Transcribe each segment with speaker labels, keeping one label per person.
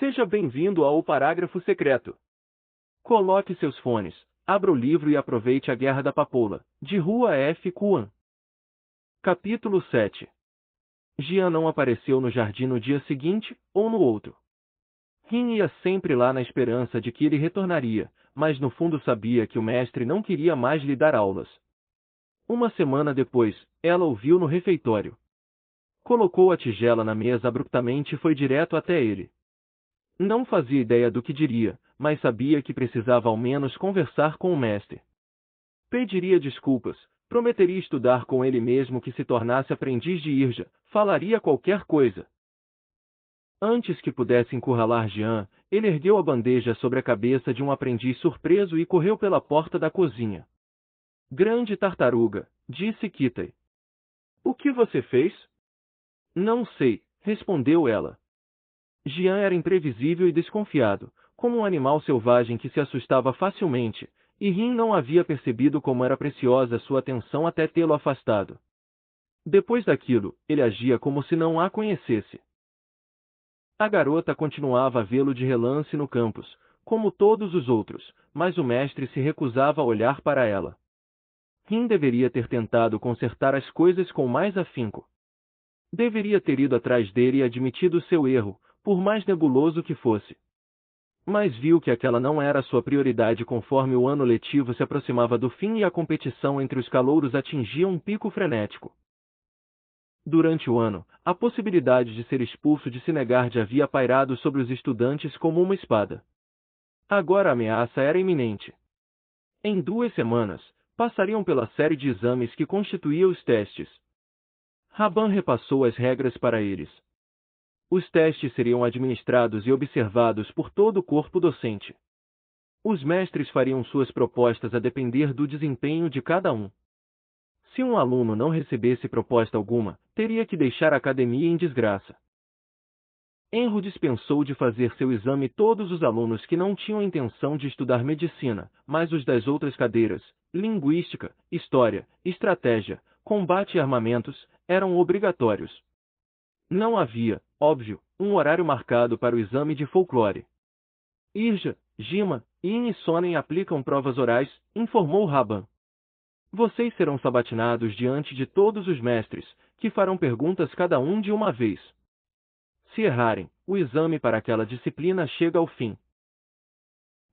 Speaker 1: Seja bem-vindo ao Parágrafo Secreto. Coloque seus fones, abra o livro e aproveite a Guerra da Papoula, de Rua F. Kuan. Capítulo 7. Jian não apareceu no jardim no dia seguinte, ou no outro. Rin ia sempre lá na esperança de que ele retornaria, mas no fundo sabia que o mestre não queria mais lhe dar aulas. Uma semana depois, ela o viu no refeitório. Colocou a tigela na mesa abruptamente e foi direto até ele. Não fazia ideia do que diria, mas sabia que precisava ao menos conversar com o mestre. Pediria desculpas, prometeria estudar com ele mesmo que se tornasse aprendiz de Irja, falaria qualquer coisa. Antes que pudesse encurralar Jian, ele ergueu a bandeja sobre a cabeça de um aprendiz surpreso e correu pela porta da cozinha. Grande tartaruga, disse Kitai. O que você fez? Não sei, respondeu ela. Jian era imprevisível e desconfiado, como um animal selvagem que se assustava facilmente, e Rin não havia percebido como era preciosa sua atenção até tê-lo afastado. Depois daquilo, ele agia como se não a conhecesse. A garota continuava a vê-lo de relance no campus, como todos os outros, mas o mestre se recusava a olhar para ela. Rin deveria ter tentado consertar as coisas com mais afinco. Deveria ter ido atrás dele e admitido seu erro, por mais nebuloso que fosse. Mas viu que aquela não era sua prioridade conforme o ano letivo se aproximava do fim e a competição entre os calouros atingia um pico frenético. Durante o ano, a possibilidade de ser expulso de Sinegard havia pairado sobre os estudantes como uma espada. Agora a ameaça era iminente. Em 2 semanas, passariam pela série de exames que constituía os testes. Raban repassou as regras para eles. Os testes seriam administrados e observados por todo o corpo docente. Os mestres fariam suas propostas a depender do desempenho de cada um. Se um aluno não recebesse proposta alguma, teria que deixar a academia em desgraça. Enro dispensou de fazer seu exame todos os alunos que não tinham intenção de estudar medicina, mas os das outras cadeiras, linguística, história, estratégia, combate e armamentos, eram obrigatórios. Não havia, óbvio, um horário marcado para o exame de folclore. Irja, Jima e Insonen aplicam provas orais, informou Raban. Vocês serão sabatinados diante de todos os mestres, que farão perguntas cada um de uma vez. Se errarem, o exame para aquela disciplina chega ao fim.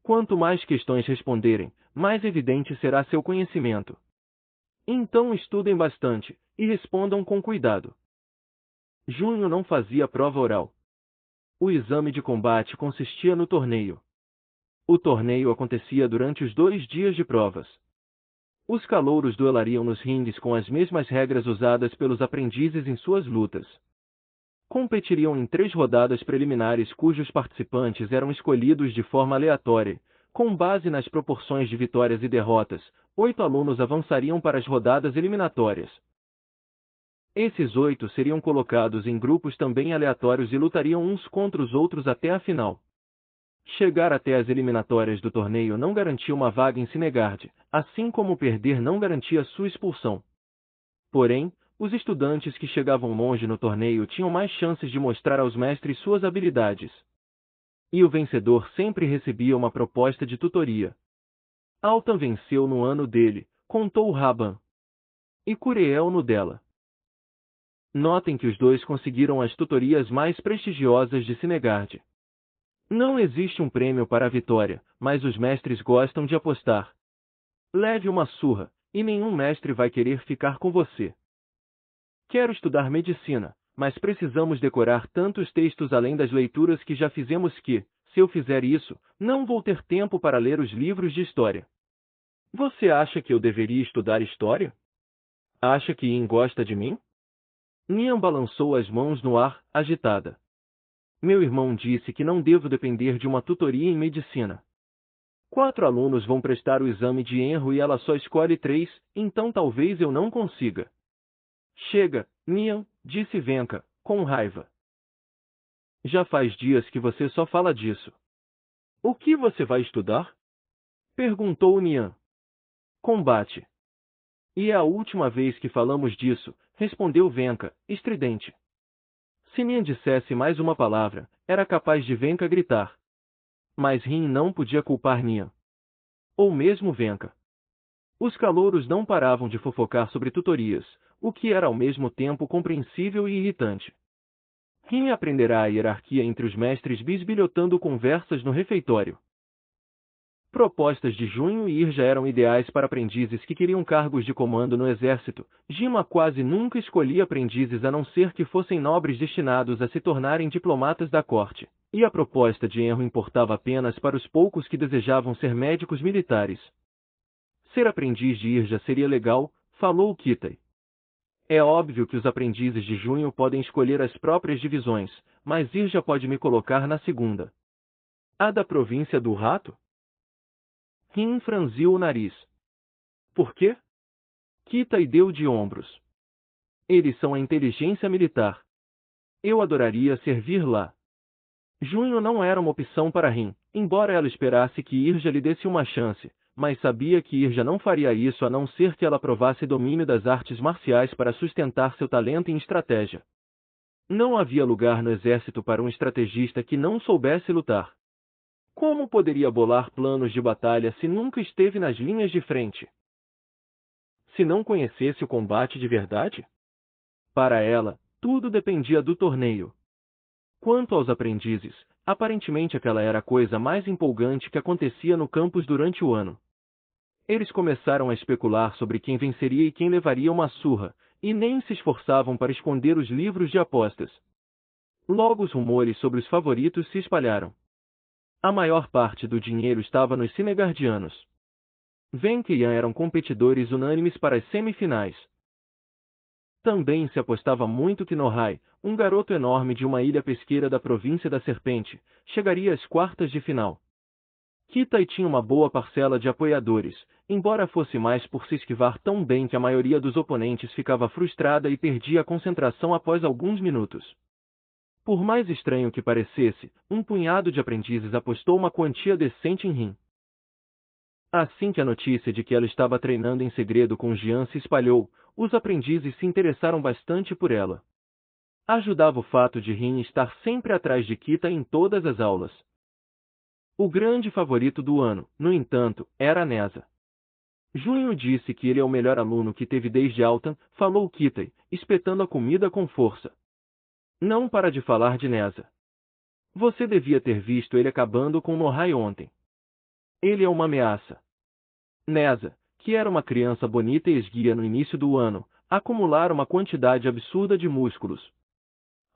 Speaker 1: Quanto mais questões responderem, mais evidente será seu conhecimento. Então estudem bastante, e respondam com cuidado. Junho não fazia prova oral. O exame de combate consistia no torneio. O torneio acontecia durante os 2 dias de provas. Os calouros duelariam nos ringues com as mesmas regras usadas pelos aprendizes em suas lutas. Competiriam em 3 rodadas preliminares cujos participantes eram escolhidos de forma aleatória. Com base nas proporções de vitórias e derrotas, 8 alunos avançariam para as rodadas eliminatórias. Esses 8 seriam colocados em grupos também aleatórios e lutariam uns contra os outros até a final. Chegar até as eliminatórias do torneio não garantia uma vaga em Sinegard, assim como perder não garantia sua expulsão. Porém, os estudantes que chegavam longe no torneio tinham mais chances de mostrar aos mestres suas habilidades. E o vencedor sempre recebia uma proposta de tutoria. Altan venceu no ano dele, contou Raban. E Curiel no dela. Notem que os dois conseguiram as tutorias mais prestigiosas de Sinegard. Não existe um prêmio para a vitória, mas os mestres gostam de apostar. Leve uma surra, e nenhum mestre vai querer ficar com você. Quero estudar medicina, mas precisamos decorar tantos textos além das leituras que já fizemos que, se eu fizer isso, não vou ter tempo para ler os livros de história. Você acha que eu deveria estudar história? Acha que Yin gosta de mim? Nian balançou as mãos no ar, agitada. Meu irmão disse que não devo depender de uma tutoria em medicina. 4 alunos vão prestar o exame de Enro e ela só escolhe 3, então talvez eu não consiga. Chega, Nian, disse Venka, com raiva. Já faz dias que você só fala disso. O que você vai estudar? Perguntou Nian. Combate. E é a última vez que falamos disso, respondeu Venka, estridente. Se Nin dissesse mais uma palavra, era capaz de Venka gritar. Mas Rin não podia culpar Nia. Ou mesmo Venka. Os calouros não paravam de fofocar sobre tutorias, o que era ao mesmo tempo compreensível e irritante. Rin aprenderá a hierarquia entre os mestres bisbilhotando conversas no refeitório. Propostas de Junho e Irja eram ideais para aprendizes que queriam cargos de comando no exército. Jima quase nunca escolhia aprendizes a não ser que fossem nobres destinados a se tornarem diplomatas da corte. E a proposta de Enro importava apenas para os poucos que desejavam ser médicos militares. Ser aprendiz de Irja seria legal, falou Kitai. É óbvio que os aprendizes de Junho podem escolher as próprias divisões, mas Irja pode me colocar na segunda. A da província do Rato? Rin franziu o nariz. Por quê? Kitai deu de ombros. Eles são a inteligência militar. Eu adoraria servir lá. Junho não era uma opção para Rin, embora ela esperasse que Irja lhe desse uma chance, mas sabia que Irja não faria isso a não ser que ela provasse domínio das artes marciais para sustentar seu talento em estratégia. Não havia lugar no exército para um estrategista que não soubesse lutar. Como poderia bolar planos de batalha se nunca esteve nas linhas de frente? Se não conhecesse o combate de verdade? Para ela, tudo dependia do torneio. Quanto aos aprendizes, aparentemente aquela era a coisa mais empolgante que acontecia no campus durante o ano. Eles começaram a especular sobre quem venceria e quem levaria uma surra, e nem se esforçavam para esconder os livros de apostas. Logo os rumores sobre os favoritos se espalharam. A maior parte do dinheiro estava nos Cinegardianos. Venka e Yan eram competidores unânimes para as semifinais. Também se apostava muito que Nohai, um garoto enorme de uma ilha pesqueira da província da Serpente, chegaria às quartas de final. Kitai tinha uma boa parcela de apoiadores, embora fosse mais por se esquivar tão bem que a maioria dos oponentes ficava frustrada e perdia a concentração após alguns minutos. Por mais estranho que parecesse, um punhado de aprendizes apostou uma quantia decente em Rin. Assim que a notícia de que ela estava treinando em segredo com Jian se espalhou, os aprendizes se interessaram bastante por ela. Ajudava o fato de Rin estar sempre atrás de Kita em todas as aulas. O grande favorito do ano, no entanto, era Neza. Junho disse que ele é o melhor aluno que teve desde Altan, falou Kitai, espetando a comida com força. Não para de falar de Neza. Você devia ter visto ele acabando com Nohai ontem. Ele é uma ameaça. Neza, que era uma criança bonita e esguia no início do ano, acumulara uma quantidade absurda de músculos.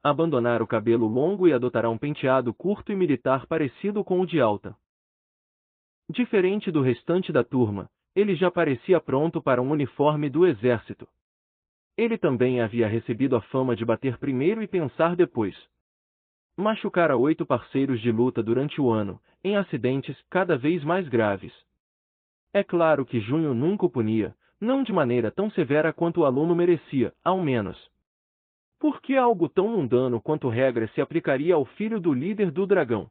Speaker 1: Abandonar o cabelo longo e adotará um penteado curto e militar parecido com o de Altan. Diferente do restante da turma, ele já parecia pronto para um uniforme do exército. Ele também havia recebido a fama de bater primeiro e pensar depois. Machucara 8 parceiros de luta durante o ano, em acidentes cada vez mais graves. É claro que Junho nunca o punia, não de maneira tão severa quanto o aluno merecia, ao menos. Por que algo tão mundano quanto regra se aplicaria ao filho do líder do dragão?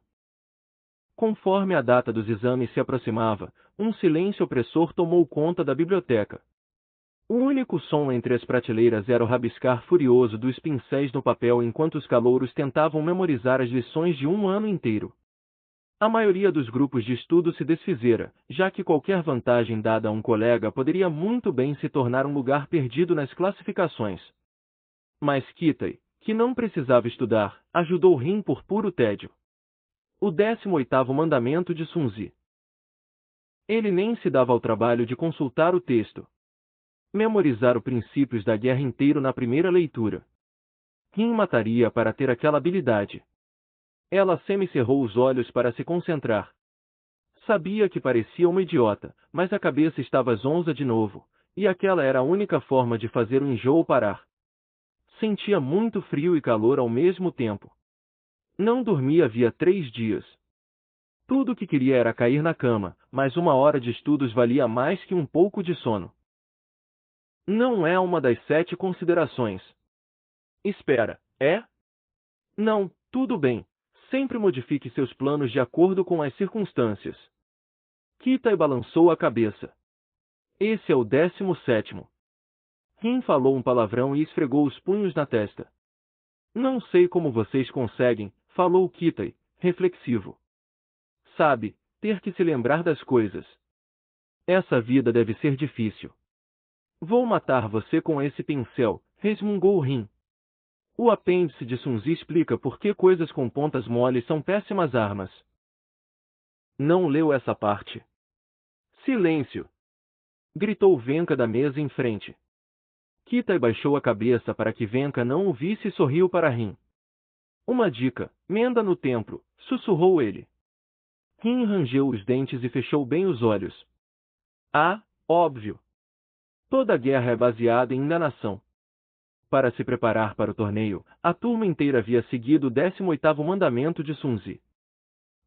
Speaker 1: Conforme a data dos exames se aproximava, um silêncio opressor tomou conta da biblioteca. O único som entre as prateleiras era o rabiscar furioso dos pincéis no papel enquanto os calouros tentavam memorizar as lições de um ano inteiro. A maioria dos grupos de estudo se desfizera, já que qualquer vantagem dada a um colega poderia muito bem se tornar um lugar perdido nas classificações. Mas Kitai, que não precisava estudar, ajudou Rin por puro tédio. O 18º mandamento de Sun Tzu. Ele nem se dava ao trabalho de consultar o texto. Memorizar os princípios da guerra inteiro na primeira leitura. Rin mataria para ter aquela habilidade. Ela semicerrou os olhos para se concentrar. Sabia que parecia uma idiota, mas a cabeça estava zonza de novo, e aquela era a única forma de fazer o enjoo parar. Sentia muito frio e calor ao mesmo tempo. Não dormia havia 3 dias. Tudo o que queria era cair na cama, mas 1 hora de estudos valia mais que um pouco de sono. Não é uma das 7 considerações. Espera, é? Não, tudo bem. Sempre modifique seus planos de acordo com as circunstâncias. Kitai balançou a cabeça. Esse é o 17º. Rin falou um palavrão e esfregou os punhos na testa. Não sei como vocês conseguem, falou Kitai, reflexivo. Sabe, ter que se lembrar das coisas. Essa vida deve ser difícil. Vou matar você com esse pincel, resmungou Rin. O apêndice de Sun Zi explica por que coisas com pontas moles são péssimas armas. Não leu essa parte. Silêncio! Gritou Venka da mesa em frente. Kitai baixou a cabeça para que Venka não o visse e sorriu para Rin. Uma dica, menda no templo, sussurrou ele. Rin rangeu os dentes e fechou bem os olhos. Ah, óbvio. Toda guerra é baseada em enganação. Para se preparar para o torneio, a turma inteira havia seguido o 18º mandamento de Sun Zi.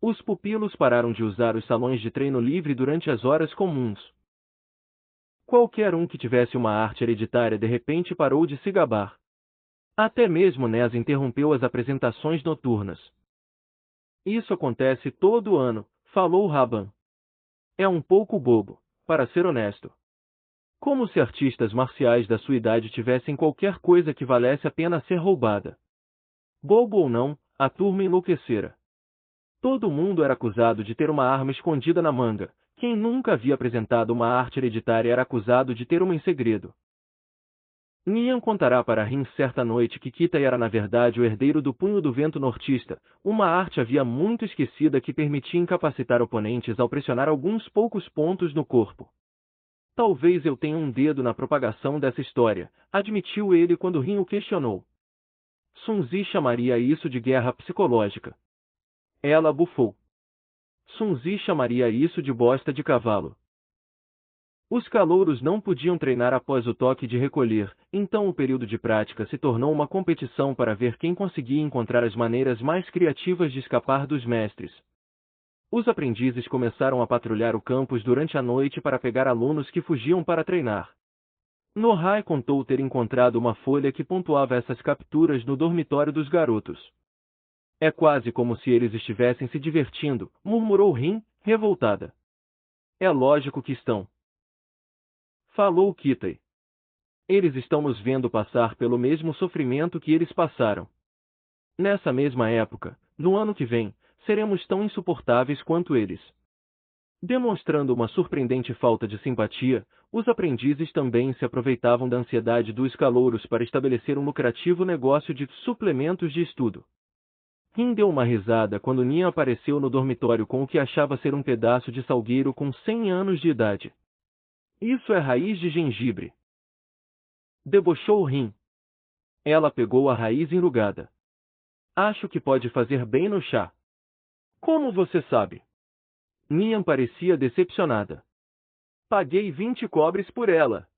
Speaker 1: Os pupilos pararam de usar os salões de treino livre durante as horas comuns. Qualquer um que tivesse uma arte hereditária de repente parou de se gabar. Até mesmo Nes interrompeu as apresentações noturnas. Isso acontece todo ano, falou Raban. É um pouco bobo, para ser honesto. Como se artistas marciais da sua idade tivessem qualquer coisa que valesse a pena ser roubada. Bobo ou não, a turma enlouquecera. Todo mundo era acusado de ter uma arma escondida na manga. Quem nunca havia apresentado uma arte hereditária era acusado de ter uma em segredo. Nian contará para Rin certa noite que Kitai era na verdade o herdeiro do punho do vento nortista, uma arte havia muito esquecida que permitia incapacitar oponentes ao pressionar alguns poucos pontos no corpo. Talvez eu tenha um dedo na propagação dessa história, admitiu ele quando Rin o questionou. Sun Zi chamaria isso de guerra psicológica. Ela bufou. Sun Zi chamaria isso de bosta de cavalo. Os calouros não podiam treinar após o toque de recolher, então o período de prática se tornou uma competição para ver quem conseguia encontrar as maneiras mais criativas de escapar dos mestres. Os aprendizes começaram a patrulhar o campus durante a noite para pegar alunos que fugiam para treinar. Nohai contou ter encontrado uma folha que pontuava essas capturas no dormitório dos garotos. É quase como se eles estivessem se divertindo, murmurou Rin, revoltada. É lógico que estão. Falou Kitai. Eles estão nos vendo passar pelo mesmo sofrimento que eles passaram. Nessa mesma época, no ano que vem, seremos tão insuportáveis quanto eles. Demonstrando uma surpreendente falta de simpatia, os aprendizes também se aproveitavam da ansiedade dos calouros para estabelecer um lucrativo negócio de suplementos de estudo. Rin deu uma risada quando Nia apareceu no dormitório com o que achava ser um pedaço de salgueiro com 100 anos de idade. Isso é raiz de gengibre. Debochou Rin. Ela pegou a raiz enrugada. Acho que pode fazer bem no chá. Como você sabe? Nian parecia decepcionada. Paguei 20 cobres por ela.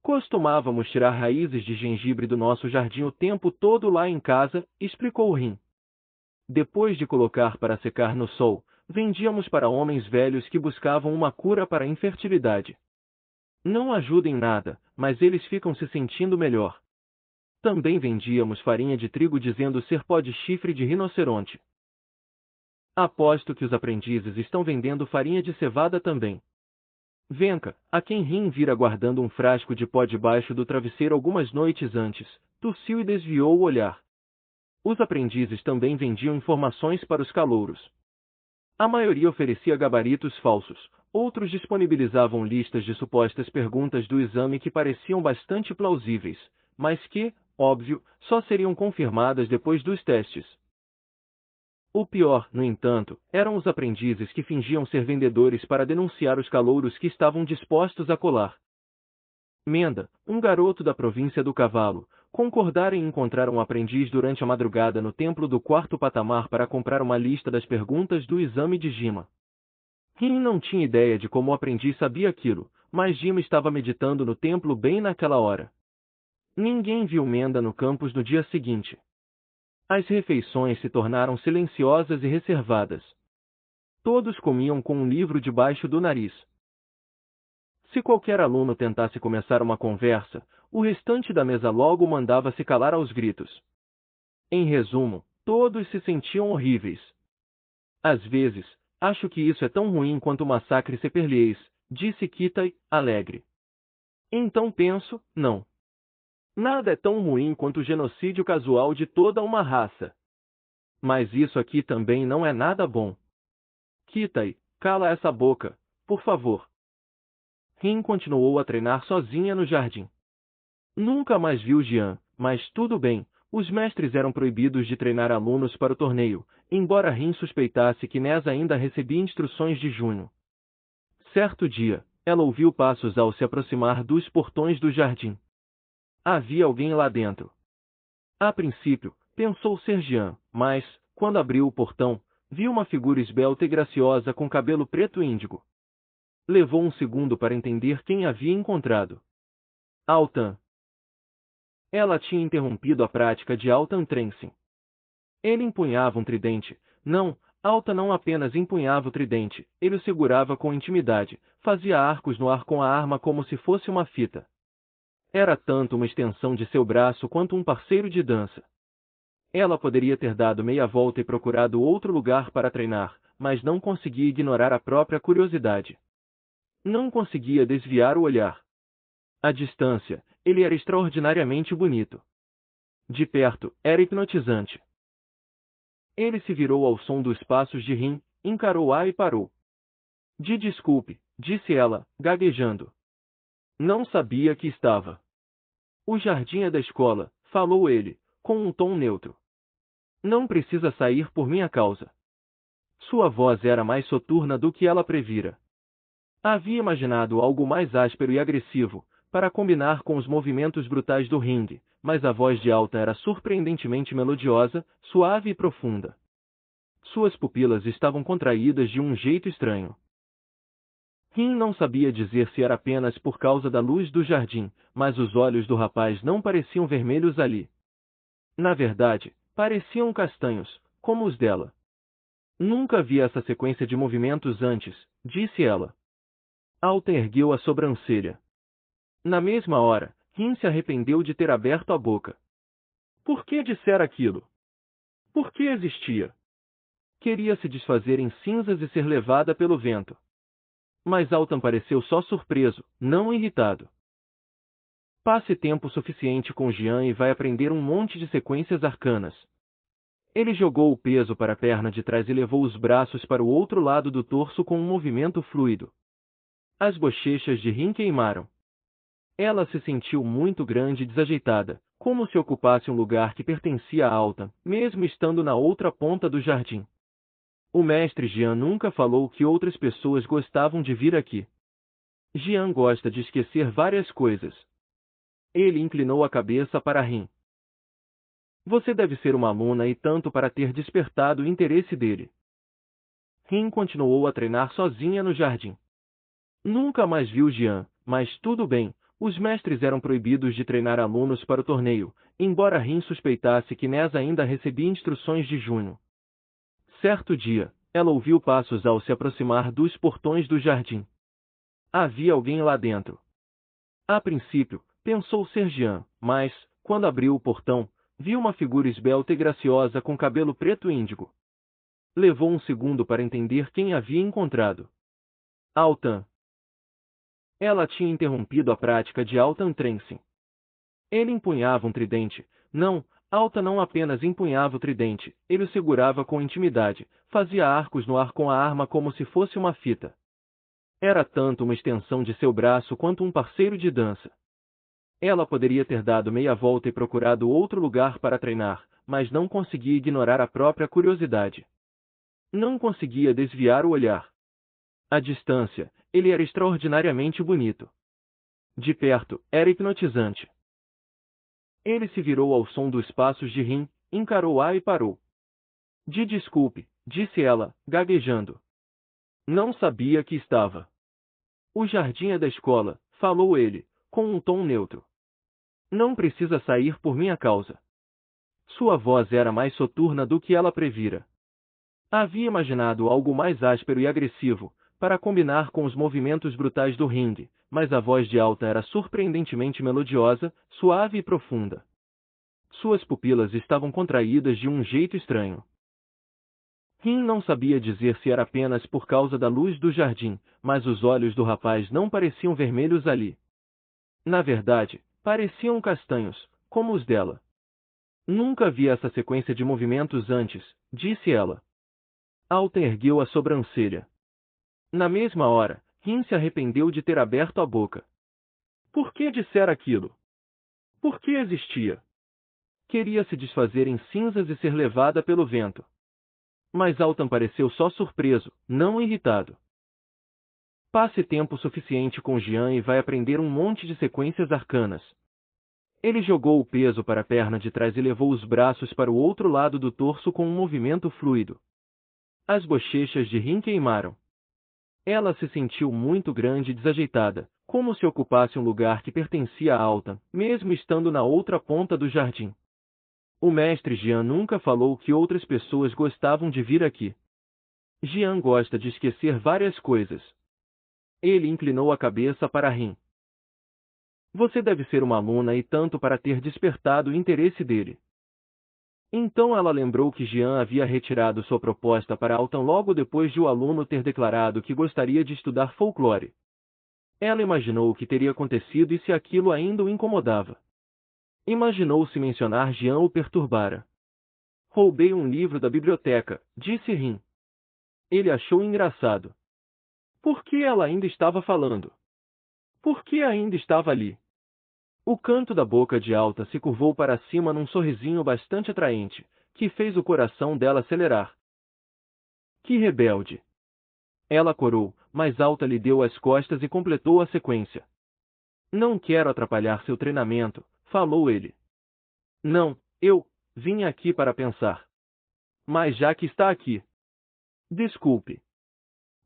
Speaker 1: Costumávamos tirar raízes de gengibre do nosso jardim o tempo todo lá em casa, explicou Rin. Depois de colocar para secar no sol, vendíamos para homens velhos que buscavam uma cura para a infertilidade. Não ajuda em nada, mas eles ficam se sentindo melhor. Também vendíamos farinha de trigo dizendo ser pó de chifre de rinoceronte. Aposto que os aprendizes estão vendendo farinha de cevada também. Venka, a quem Rin vira guardando um frasco de pó debaixo do travesseiro algumas noites antes, tossiu e desviou o olhar. Os aprendizes também vendiam informações para os calouros. A maioria oferecia gabaritos falsos, outros disponibilizavam listas de supostas perguntas do exame que pareciam bastante plausíveis, mas que, óbvio, só seriam confirmadas depois dos testes. O pior, no entanto, eram os aprendizes que fingiam ser vendedores para denunciar os calouros que estavam dispostos a colar. Menda, um garoto da província do Cavalo, concordara em encontrar um aprendiz durante a madrugada no templo do 4º patamar para comprar uma lista das perguntas do exame de Jima. Rin não tinha ideia de como o aprendiz sabia aquilo, mas Jima estava meditando no templo bem naquela hora. Ninguém viu Menda no campus no dia seguinte. As refeições se tornaram silenciosas e reservadas. Todos comiam com um livro debaixo do nariz. Se qualquer aluno tentasse começar uma conversa, o restante da mesa logo mandava se calar aos gritos. Em resumo, todos se sentiam horríveis. Às vezes, acho que isso é tão ruim quanto o massacre Seperlies, disse Kitai, alegre. Então penso, não. Nada é tão ruim quanto o genocídio casual de toda uma raça. Mas isso aqui também não é nada bom. Kitai, cala essa boca, por favor. Rin continuou a treinar sozinha no jardim. Nunca mais viu Jian, mas tudo bem, os mestres eram proibidos de treinar alunos para o torneio, embora Rin suspeitasse que Ness ainda recebia instruções de Junho. Certo dia, ela ouviu passos ao se aproximar dos portões do jardim. Havia alguém lá dentro. A princípio, pensou ser Jian, mas, quando abriu o portão, viu uma figura esbelta e graciosa com cabelo preto índigo. Levou um segundo para entender quem havia encontrado. Altan. Ela tinha interrompido a prática de Altan Trencing. Ele empunhava um tridente. Não, Alta não apenas empunhava o tridente, ele o segurava com intimidade, fazia arcos no ar com a arma como se fosse uma fita. Era tanto uma extensão de seu braço quanto um parceiro de dança. Ela poderia ter dado meia volta e procurado outro lugar para treinar, mas não conseguia ignorar a própria curiosidade. Não conseguia desviar o olhar. À distância, ele era extraordinariamente bonito. De perto, era hipnotizante. Ele se virou ao som dos passos de Rin, encarou-a e parou. Desculpe, disse ela, gaguejando. Não sabia que estava. O jardim é da escola, falou ele, com um tom neutro. Não precisa sair por minha causa. Sua voz era mais soturna do que ela previra. Havia imaginado algo mais áspero e agressivo, para combinar com os movimentos brutais do ringue, mas a voz de Alta era surpreendentemente melodiosa, suave e profunda. Suas pupilas estavam contraídas de um jeito estranho. Rin não sabia dizer se era apenas por causa da luz do jardim, mas os olhos do rapaz não pareciam vermelhos ali. Na verdade, pareciam castanhos, como os dela. Nunca vi essa sequência de movimentos antes, disse ela. Alta ergueu a sobrancelha. Na mesma hora, Rin se arrependeu de ter aberto a boca. Por que dissera aquilo? Por que existia? Queria se desfazer em cinzas e ser levada pelo vento. Mas Altan pareceu só surpreso, não irritado. Passe tempo suficiente com Jian e vai aprender um monte de sequências arcanas. Ele jogou o peso para a perna de trás e levou os braços para o outro lado do torso com um movimento fluido. As bochechas de Rin queimaram. Ela se sentiu muito grande e desajeitada, como se ocupasse um lugar que pertencia a Altan, mesmo estando na outra ponta do jardim. O mestre Jian nunca falou que outras pessoas gostavam de vir aqui. Jian gosta de esquecer várias coisas. Ele inclinou a cabeça para Rin. Você deve ser uma aluna e tanto para ter despertado o interesse dele. Rin continuou a treinar sozinha no jardim. Nunca mais viu Jian, mas tudo bem, os mestres eram proibidos de treinar alunos para o torneio, embora Rin suspeitasse que Ness ainda recebia instruções de Junho. Certo dia, ela ouviu passos ao se aproximar dos portões do jardim. Havia alguém lá dentro. A princípio, pensou ser Jian, mas, quando abriu o portão, viu uma figura esbelta e graciosa com cabelo preto índigo. Levou um segundo para entender quem havia encontrado. Altan. Ela tinha interrompido a prática de Altan Trencing. Ele empunhava um tridente. Não, Alta não apenas empunhava o tridente, ele o segurava com intimidade, fazia arcos no ar com a arma como se fosse uma fita. Era tanto uma extensão de seu braço quanto um parceiro de dança. Ela poderia ter dado meia volta e procurado outro lugar para treinar, mas não conseguia ignorar a própria curiosidade. Não conseguia desviar o olhar. À distância, ele era extraordinariamente bonito. De perto, era hipnotizante. Ele se virou ao som dos passos de Rin, encarou-a e parou. Desculpe, disse ela, gaguejando. Não sabia que estava. O jardim é da escola, falou ele, com um tom neutro. Não precisa sair por minha causa. Sua voz era mais soturna do que ela previra. Havia imaginado algo mais áspero e agressivo, para combinar com os movimentos brutais do ringue, mas a voz de Alta era surpreendentemente melodiosa, suave e profunda. Suas pupilas estavam contraídas de um jeito estranho. Rin não sabia dizer se era apenas por causa da luz do jardim, mas os olhos do rapaz não pareciam vermelhos ali. Na verdade, Pareciam castanhos, como os dela. Nunca vi essa sequência de movimentos antes, disse ela. Alta ergueu a sobrancelha. Na mesma hora, Rin se arrependeu de ter aberto a boca. Por que dissera aquilo? Por que existia? Queria se desfazer em cinzas e ser levada pelo vento. Mas Altan pareceu só surpreso, não irritado. Passe tempo suficiente com Jian e vai aprender um monte de sequências arcanas. Ele jogou o peso para a perna de trás e levou os braços para o outro lado do torso com um movimento fluido. As bochechas de Rin queimaram. Ela se sentiu muito grande e desajeitada, como se ocupasse um lugar que pertencia a Altan, mesmo estando na outra ponta do jardim. O mestre Jian nunca falou que outras pessoas gostavam de vir aqui. Jian gosta de esquecer várias coisas. Ele inclinou a cabeça para Rin. Você deve ser uma aluna e tanto para ter despertado o interesse dele. Então ela lembrou que Jian havia retirado sua proposta para Altan logo depois de o aluno ter declarado que gostaria de estudar folclore. Ela imaginou o que teria acontecido e se aquilo ainda o incomodava. Imaginou se mencionar Jian o perturbara. Roubei um livro da biblioteca, disse Rin. Ele achou engraçado. Por que ela ainda estava falando? Por que ainda estava ali? O canto da boca de Alta se curvou para cima num sorrisinho bastante atraente, que fez o coração dela acelerar. Que rebelde! Ela corou, mas Alta lhe deu as costas e completou a sequência. Não quero atrapalhar seu treinamento, falou ele. Não, eu vim aqui para pensar. Mas já que está aqui. Desculpe.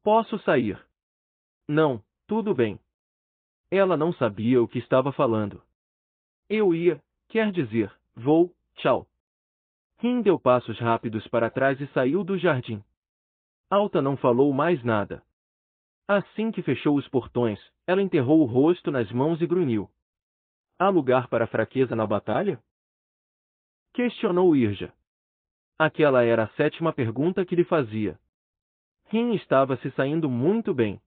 Speaker 1: Posso sair? Não, tudo bem. Ela não sabia o que estava falando. Eu ia, quer dizer, vou, tchau. Rin deu passos rápidos para trás e saiu do jardim. Alta não falou mais nada. Assim que fechou os portões, ela enterrou o rosto nas mãos e grunhiu. Há lugar para fraqueza na batalha? Questionou Irja. Aquela era a 7ª pergunta que lhe fazia. Rin estava se saindo muito bem.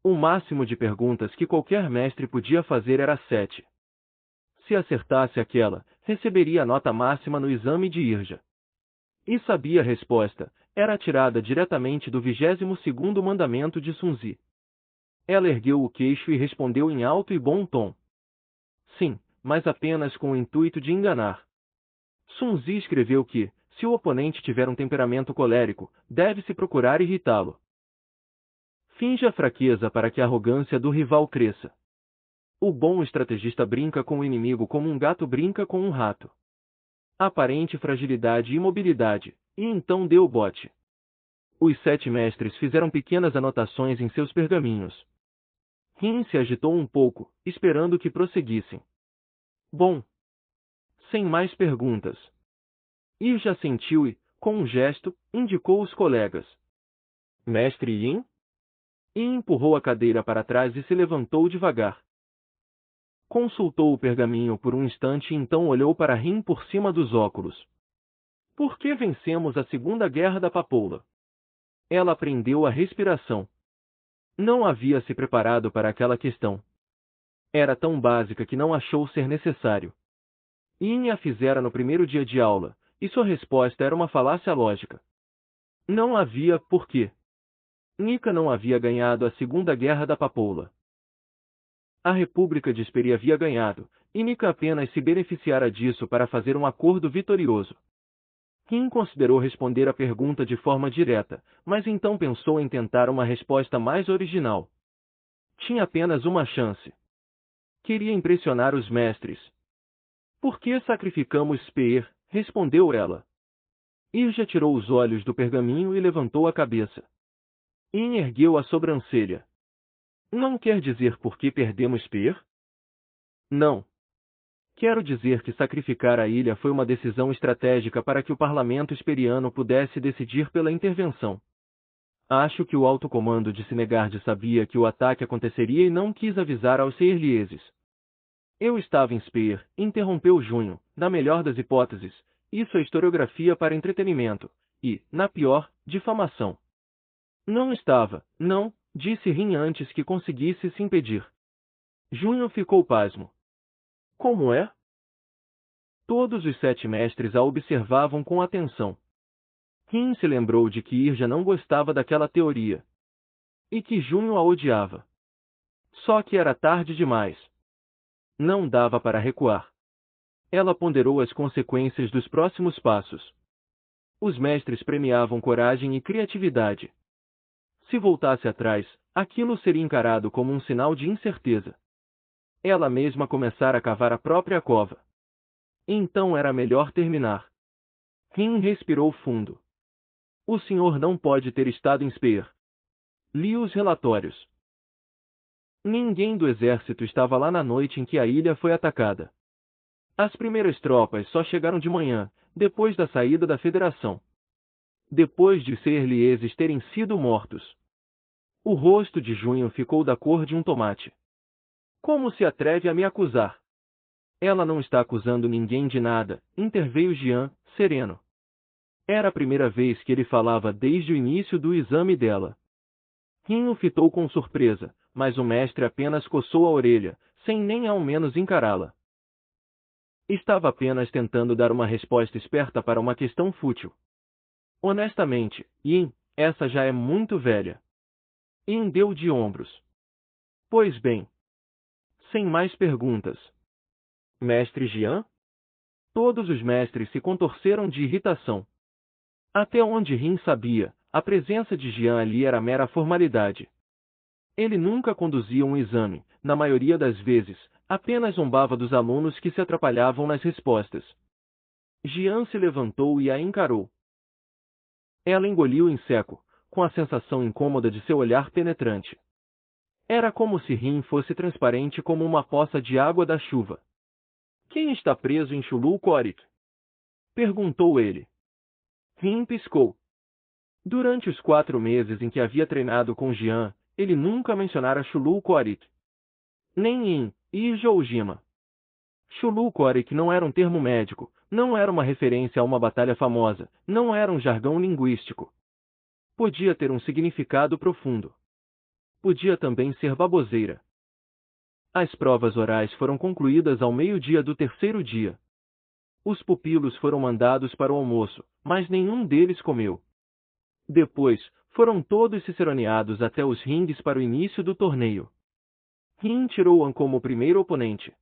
Speaker 1: O máximo de perguntas que qualquer mestre podia fazer era 7. Se acertasse aquela, receberia a nota máxima no exame de Irja. E sabia a resposta, era tirada diretamente do 22º mandamento de Sun Zi. Ela ergueu o queixo e respondeu em alto e bom tom. Sim, mas apenas com o intuito de enganar. Sun Zi escreveu que, se o oponente tiver um temperamento colérico, deve-se procurar irritá-lo. Finja fraqueza para que a arrogância do rival cresça. O bom estrategista brinca com o inimigo como um gato brinca com um rato. Aparente fragilidade e imobilidade, e então deu o bote. Os 7 mestres fizeram pequenas anotações em seus pergaminhos. Rin se agitou um pouco, esperando que prosseguissem. Bom. Sem mais perguntas. Irja sentiu e, com um gesto, indicou os colegas. Mestre Yin? Yin empurrou a cadeira para trás e se levantou devagar. Consultou o pergaminho por um instante e então olhou para Rin por cima dos óculos. Por que vencemos a Segunda Guerra da Papoula? Ela prendeu a respiração. Não havia se preparado para aquela questão. Era tão básica que não achou ser necessário. Yin a fizera no primeiro dia de aula, e sua resposta era uma falácia lógica. Não havia porquê. Nika não havia ganhado a Segunda Guerra da Papoula. A República de Esperi havia ganhado, e Nika apenas se beneficiara disso para fazer um acordo vitorioso. Rin considerou responder a pergunta de forma direta, mas então pensou em tentar uma resposta mais original. Tinha apenas uma chance. Queria impressionar os mestres. Por que sacrificamos Speer? Respondeu ela. Irja tirou os olhos do pergaminho e levantou a cabeça. Yin ergueu a sobrancelha. Não quer dizer por que perdemos Speer? Não. Quero dizer que sacrificar a ilha foi uma decisão estratégica para que o parlamento esperiano pudesse decidir pela intervenção. Acho que o alto comando de Sinegard sabia que o ataque aconteceria e não quis avisar aos seirlieses. Eu estava em Speer, interrompeu Junho, na melhor das hipóteses, isso é historiografia para entretenimento, e, na pior, difamação. Não estava, não, disse Rin antes que conseguisse se impedir. Junho ficou pasmo. Como é? Todos os 7 mestres a observavam com atenção. Rin se lembrou de que Irja não gostava daquela teoria. E que Junho a odiava. Só que era tarde demais. Não dava para recuar. Ela ponderou as consequências dos próximos passos. Os mestres premiavam coragem e criatividade. Se voltasse atrás, aquilo seria encarado como um sinal de incerteza. Ela mesma começara a cavar a própria cova. Então era melhor terminar. Rin respirou fundo. O senhor não pode ter estado em Speer. Li os relatórios. Ninguém do exército estava lá na noite em que a ilha foi atacada. As primeiras tropas só chegaram de manhã, depois da saída da Federação. Depois de Serlieses terem sido mortos. O rosto de Junho ficou da cor de um tomate. Como se atreve a me acusar? Ela não está acusando ninguém de nada, interveio Jian, sereno. Era a primeira vez que ele falava desde o início do exame dela. Rin o fitou com surpresa, mas o mestre apenas coçou a orelha, sem nem ao menos encará-la. Estava apenas tentando dar uma resposta esperta para uma questão fútil. Honestamente, Yin, essa já é muito velha. Yin deu de ombros. Pois bem. Sem mais perguntas. Mestre Jian? Todos os mestres se contorceram de irritação. Até onde Rin sabia, a presença de Jian ali era mera formalidade. Ele nunca conduzia um exame, na maioria das vezes, apenas zombava dos alunos que se atrapalhavam nas respostas. Jian se levantou e a encarou. Ela engoliu em seco, com a sensação incômoda de seu olhar penetrante. Era como se Rin fosse transparente como uma poça de água da chuva. Quem está preso em Chulu Korik? Perguntou ele. Rin piscou. Durante os 4 meses em que havia treinado com Jian, ele nunca mencionara Chulu Korik. Nem em Ijoujima. Chulu Korik não era um termo médico, não era uma referência a uma batalha famosa, não era um jargão linguístico. Podia ter um significado profundo. Podia também ser baboseira. As provas orais foram concluídas ao meio-dia do 3º dia. Os pupilos foram mandados para o almoço, mas nenhum deles comeu. Depois, foram todos ciceroneados até os ringues para o início do torneio. Rin tirou An como o primeiro oponente.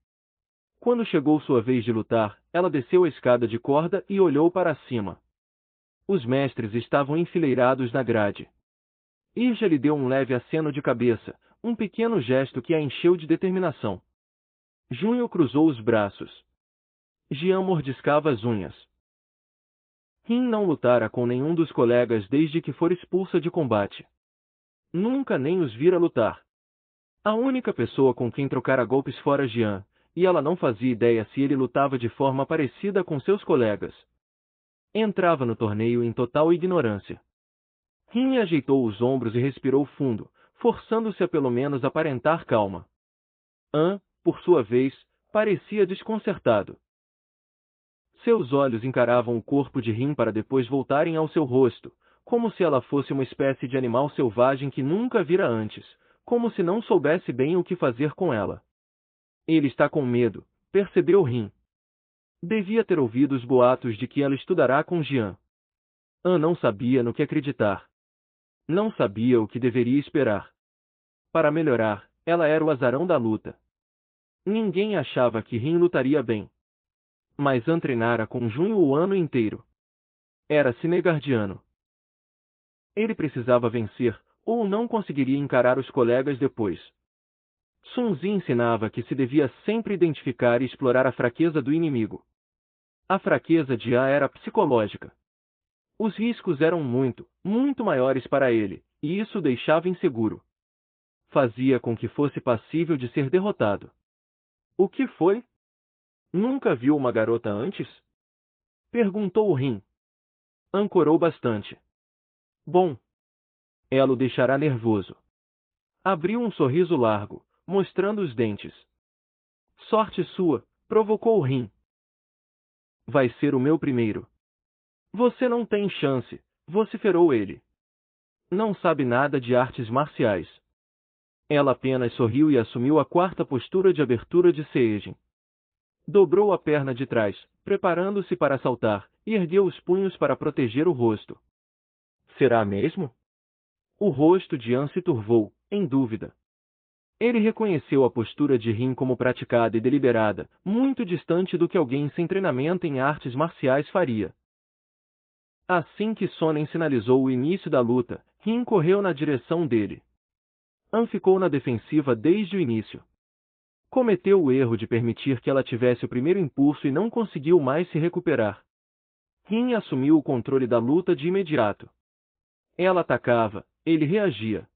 Speaker 1: Quando chegou sua vez de lutar, ela desceu a escada de corda e olhou para cima. Os mestres estavam enfileirados na grade. Irja lhe deu um leve aceno de cabeça, um pequeno gesto que a encheu de determinação. Junho cruzou os braços. Jian mordiscava as unhas. Rin não lutara com nenhum dos colegas desde que fora expulsa de combate. Nunca nem os vira lutar. A única pessoa com quem trocara golpes fora Jian, e ela não fazia ideia se ele lutava de forma parecida com seus colegas. Entrava no torneio em total ignorância. Rin ajeitou os ombros e respirou fundo, forçando-se a pelo menos aparentar calma. An, por sua vez, parecia desconcertado. Seus olhos encaravam o corpo de Rin para depois voltarem ao seu rosto, como se ela fosse uma espécie de animal selvagem que nunca vira antes, como se não soubesse bem o que fazer com ela. Ele está com medo, percebeu Rin. Devia ter ouvido os boatos de que ela estudará com Jian. An não sabia no que acreditar. Não sabia o que deveria esperar. Para melhorar, ela era o azarão da luta. Ninguém achava que Rin lutaria bem. Mas An treinara com Junho o ano inteiro. Era Cinegardiano. Ele precisava vencer, ou não conseguiria encarar os colegas depois. Sun Zi ensinava que se devia sempre identificar e explorar a fraqueza do inimigo. A fraqueza de A era psicológica. Os riscos eram muito, muito maiores para ele, e isso o deixava inseguro. Fazia com que fosse passível de ser derrotado. O que foi? Nunca viu uma garota antes? Perguntou Rin. Ancorou bastante. Bom. Ela o deixará nervoso. Abriu um sorriso largo, mostrando os dentes. Sorte sua, provocou Rin. Vai ser o meu primeiro. Você não tem chance, vociferou ele. Não sabe nada de artes marciais. Ela apenas sorriu e assumiu a 4ª postura de abertura de Seijin. Dobrou a perna de trás, preparando-se para saltar, e ergueu os punhos para proteger o rosto. Será mesmo? O rosto de An se turvou, em dúvida. Ele reconheceu a postura de Rin como praticada e deliberada, muito distante do que alguém sem treinamento em artes marciais faria. Assim que Sonnen sinalizou o início da luta, Rin correu na direção dele. An ficou na defensiva desde o início. Cometeu o erro de permitir que ela tivesse o primeiro impulso e não conseguiu mais se recuperar. Rin assumiu o controle da luta de imediato. Ela atacava, ele reagia.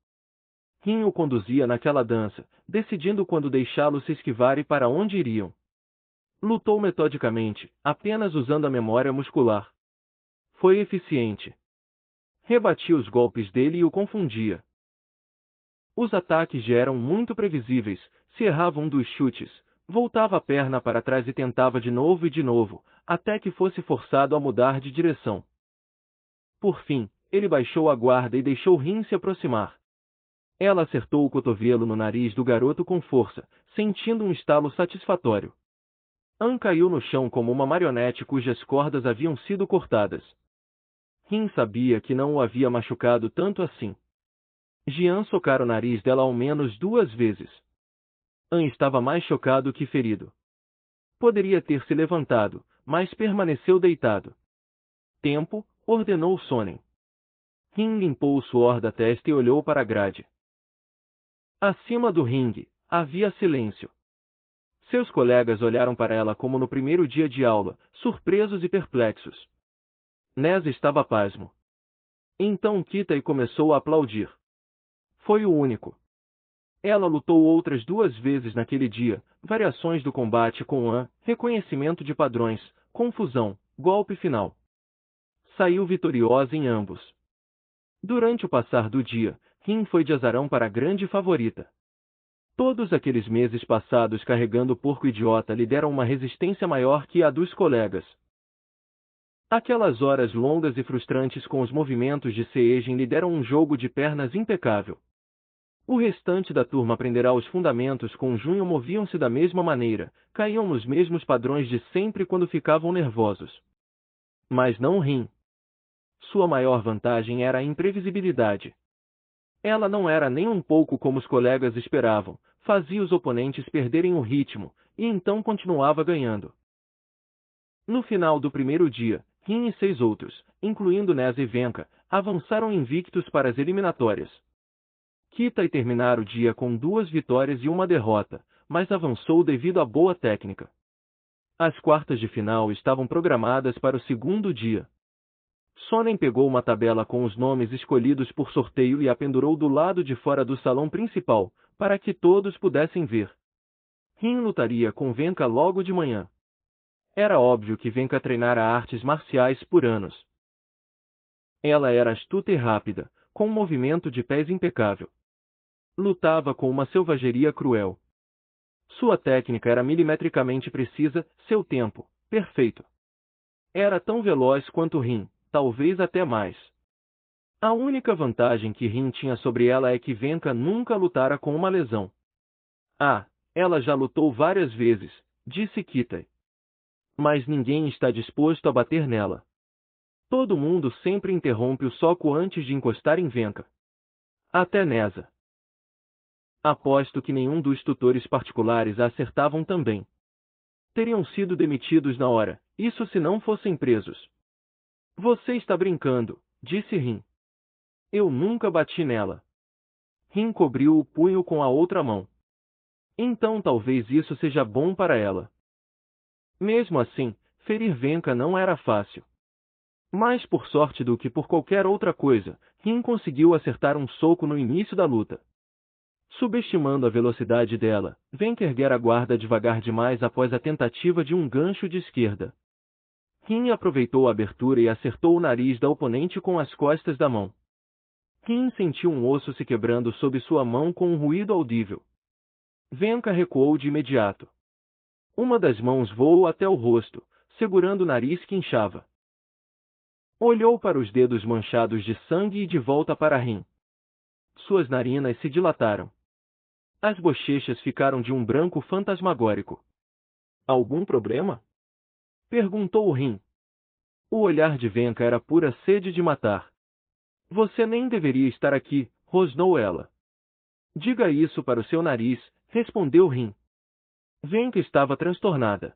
Speaker 1: Rin o conduzia naquela dança, decidindo quando deixá-lo se esquivar e para onde iriam. Lutou metodicamente, apenas usando a memória muscular. Foi eficiente. Rebatia os golpes dele e o confundia. Os ataques já eram muito previsíveis, se errava um dos chutes, voltava a perna para trás e tentava de novo, até que fosse forçado a mudar de direção. Por fim, ele baixou a guarda e deixou Rin se aproximar. Ela acertou o cotovelo no nariz do garoto com força, sentindo um estalo satisfatório. An caiu no chão como uma marionete cujas cordas haviam sido cortadas. Rin sabia que não o havia machucado tanto assim. Jian socara o nariz dela ao menos 2 vezes. An estava mais chocado que ferido. Poderia ter se levantado, mas permaneceu deitado. Tempo, ordenou Sonnen. Rin limpou o suor da testa e olhou para a grade. Acima do ringue, havia silêncio. Seus colegas olharam para ela como no primeiro dia de aula, surpresos e perplexos. Nez estava pasmo. Então Kitai começou a aplaudir. Foi o único. Ela lutou outras 2 vezes naquele dia, variações do combate com An, reconhecimento de padrões, confusão, golpe final. Saiu vitoriosa em ambos. Durante o passar do dia, Rin foi de azarão para a grande favorita. Todos aqueles meses passados carregando o porco idiota lhe deram uma resistência maior que a dos colegas. Aquelas horas longas e frustrantes com os movimentos de Seijin lhe deram um jogo de pernas impecável. O restante da turma aprenderá os fundamentos com Junho, moviam-se da mesma maneira, caíam nos mesmos padrões de sempre quando ficavam nervosos. Mas não Rin. Sua maior vantagem era a imprevisibilidade. Ela não era nem um pouco como os colegas esperavam, fazia os oponentes perderem o ritmo, e então continuava ganhando. No final do primeiro dia, Rin e 6 outros, incluindo Nez e Venka, avançaram invictos para as eliminatórias. Kitai terminara o dia com 2 vitórias e 1 derrota, mas avançou devido à boa técnica. As quartas de final estavam programadas para o segundo dia. Sonnen pegou uma tabela com os nomes escolhidos por sorteio e a pendurou do lado de fora do salão principal, para que todos pudessem ver. Rin lutaria com Venka logo de manhã. Era óbvio que Venka treinara artes marciais por anos. Ela era astuta e rápida, com um movimento de pés impecável. Lutava com uma selvageria cruel. Sua técnica era milimetricamente precisa, seu tempo, perfeito. Era tão veloz quanto Rin, talvez até mais. A única vantagem que Rin tinha sobre ela é que Venka nunca lutara com uma lesão. Ah, ela já lutou várias vezes, disse Kitai. Mas ninguém está disposto a bater nela. Todo mundo sempre interrompe o soco antes de encostar em Venka. Até Neza. Aposto que nenhum dos tutores particulares a acertavam também. Teriam sido demitidos na hora, isso se não fossem presos. Você está brincando, disse Rin. Eu nunca bati nela. Rin cobriu o punho com a outra mão. Então talvez isso seja bom para ela. Mesmo assim, ferir Venka não era fácil. Mais por sorte do que por qualquer outra coisa, Rin conseguiu acertar um soco no início da luta. Subestimando a velocidade dela, Venka erguera a guarda devagar demais após a tentativa de um gancho de esquerda. Rin aproveitou a abertura e acertou o nariz da oponente com as costas da mão. Rin sentiu um osso se quebrando sob sua mão com um ruído audível. Venka recuou de imediato. Uma das mãos voou até o rosto, segurando o nariz que inchava. Olhou para os dedos manchados de sangue e de volta para Rin. Suas narinas se dilataram. As bochechas ficaram de um branco fantasmagórico. Algum problema? Perguntou Rin. O olhar de Venka era pura sede de matar. Você nem deveria estar aqui, rosnou ela. Diga isso para o seu nariz, respondeu Rin. Venka estava transtornada.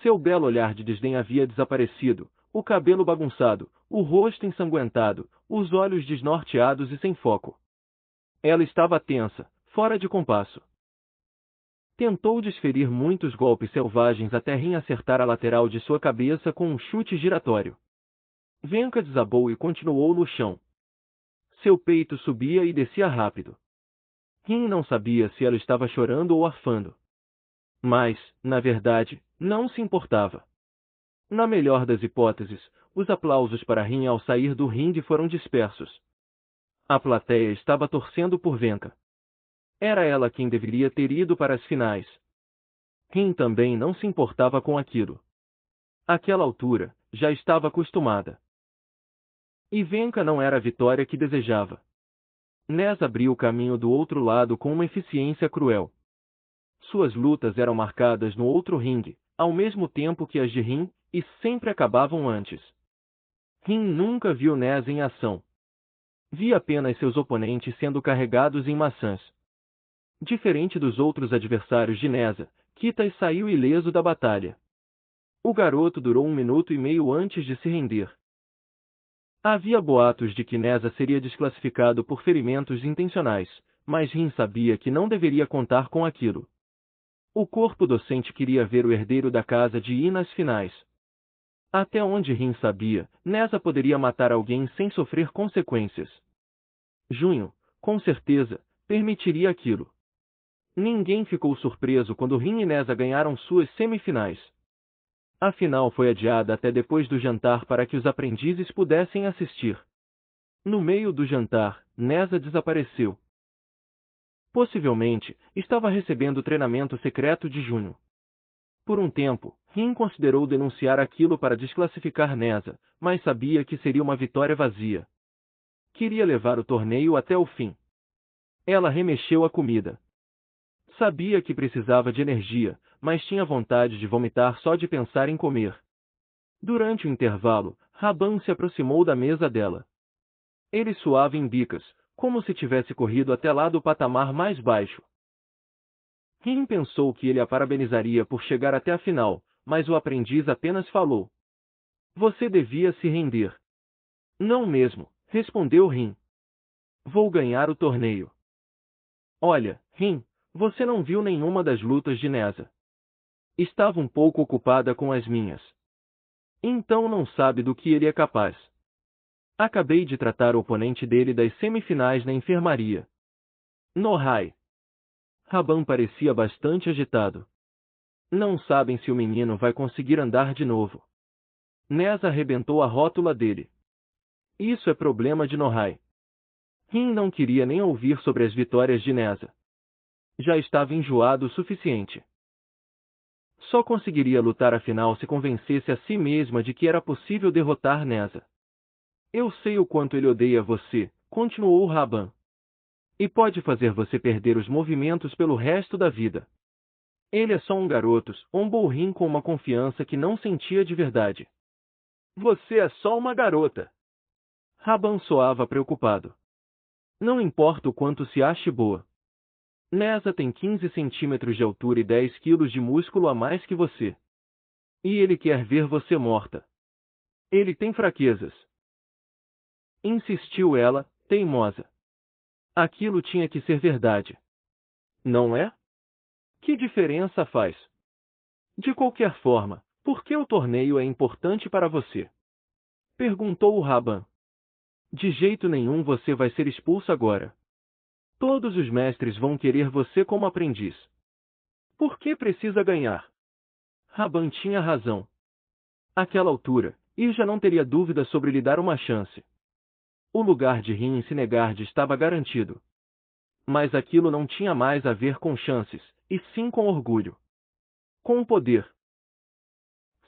Speaker 1: Seu belo olhar de desdém havia desaparecido, o cabelo bagunçado, o rosto ensanguentado, os olhos desnorteados e sem foco. Ela estava tensa, fora de compasso. Tentou desferir muitos golpes selvagens até Rin acertar a lateral de sua cabeça com um chute giratório. Venka desabou e continuou no chão. Seu peito subia e descia rápido. Rin não sabia se ela estava chorando ou arfando. Mas, na verdade, não se importava. Na melhor das hipóteses, os aplausos para Rin ao sair do ringue foram dispersos. A plateia estava torcendo por Venka. Era ela quem deveria ter ido para as finais. Rin também não se importava com aquilo. Àquela altura, já estava acostumada. E Venka não era a vitória que desejava. Nez abriu o caminho do outro lado com uma eficiência cruel. Suas lutas eram marcadas no outro ringue, ao mesmo tempo que as de Rin, e sempre acabavam antes. Rin nunca viu Nez em ação. Via apenas seus oponentes sendo carregados em maçãs. Diferente dos outros adversários de Neza, Kitas saiu ileso da batalha. O garoto durou 1 minuto e meio antes de se render. Havia boatos de que Neza seria desclassificado por ferimentos intencionais, mas Rin sabia que não deveria contar com aquilo. O corpo docente queria ver o herdeiro da casa de Ir nas finais. Até onde Rin sabia, Neza poderia matar alguém sem sofrer consequências. Junho, com certeza, permitiria aquilo. Ninguém ficou surpreso quando Rin e Neza ganharam suas semifinais. A final foi adiada até depois do jantar para que os aprendizes pudessem assistir. No meio do jantar, Neza desapareceu. Possivelmente, estava recebendo treinamento secreto de Junho. Por um tempo, Rin considerou denunciar aquilo para desclassificar Neza, mas sabia que seria uma vitória vazia. Queria levar o torneio até o fim. Ela remexeu a comida. Sabia que precisava de energia, mas tinha vontade de vomitar só de pensar em comer. Durante o intervalo, Raban se aproximou da mesa dela. Ele suava em bicas, como se tivesse corrido até lá do patamar mais baixo. Rin pensou que ele a parabenizaria por chegar até a final, mas o aprendiz apenas falou. Você devia se render. Não mesmo, respondeu Rin. Vou ganhar o torneio. Olha, Rin, você não viu nenhuma das lutas de Neza. Estava um pouco ocupada com as minhas. Então não sabe do que ele é capaz. Acabei de tratar o oponente dele das semifinais na enfermaria. Nohai. Raban parecia bastante agitado. Não sabem se o menino vai conseguir andar de novo. Neza arrebentou a rótula dele. Isso é problema de Nohai. Rin não queria nem ouvir sobre as vitórias de Neza. Já estava enjoado o suficiente. Só conseguiria lutar a final se convencesse a si mesma de que era possível derrotar Neza. Eu sei o quanto ele odeia você, continuou Raban. E pode fazer você perder os movimentos pelo resto da vida. Ele é só um garoto, zombou Rin com uma confiança que não sentia de verdade. Você é só uma garota. Raban soava preocupado. Não importa o quanto se ache boa. Neza tem 15 centímetros de altura e 10 quilos de músculo a mais que você. E ele quer ver você morta. Ele tem fraquezas. Insistiu ela, teimosa. Aquilo tinha que ser verdade. Não é? Que diferença faz? De qualquer forma, por que o torneio é importante para você? Perguntou o Raban. De jeito nenhum você vai ser expulso agora. Todos os mestres vão querer você como aprendiz. Por que precisa ganhar? Raban tinha razão. Àquela altura, Ir já não teria dúvida sobre lhe dar uma chance. O lugar de Rin em Sinegard estava garantido. Mas aquilo não tinha mais a ver com chances, e sim com orgulho. Com o poder.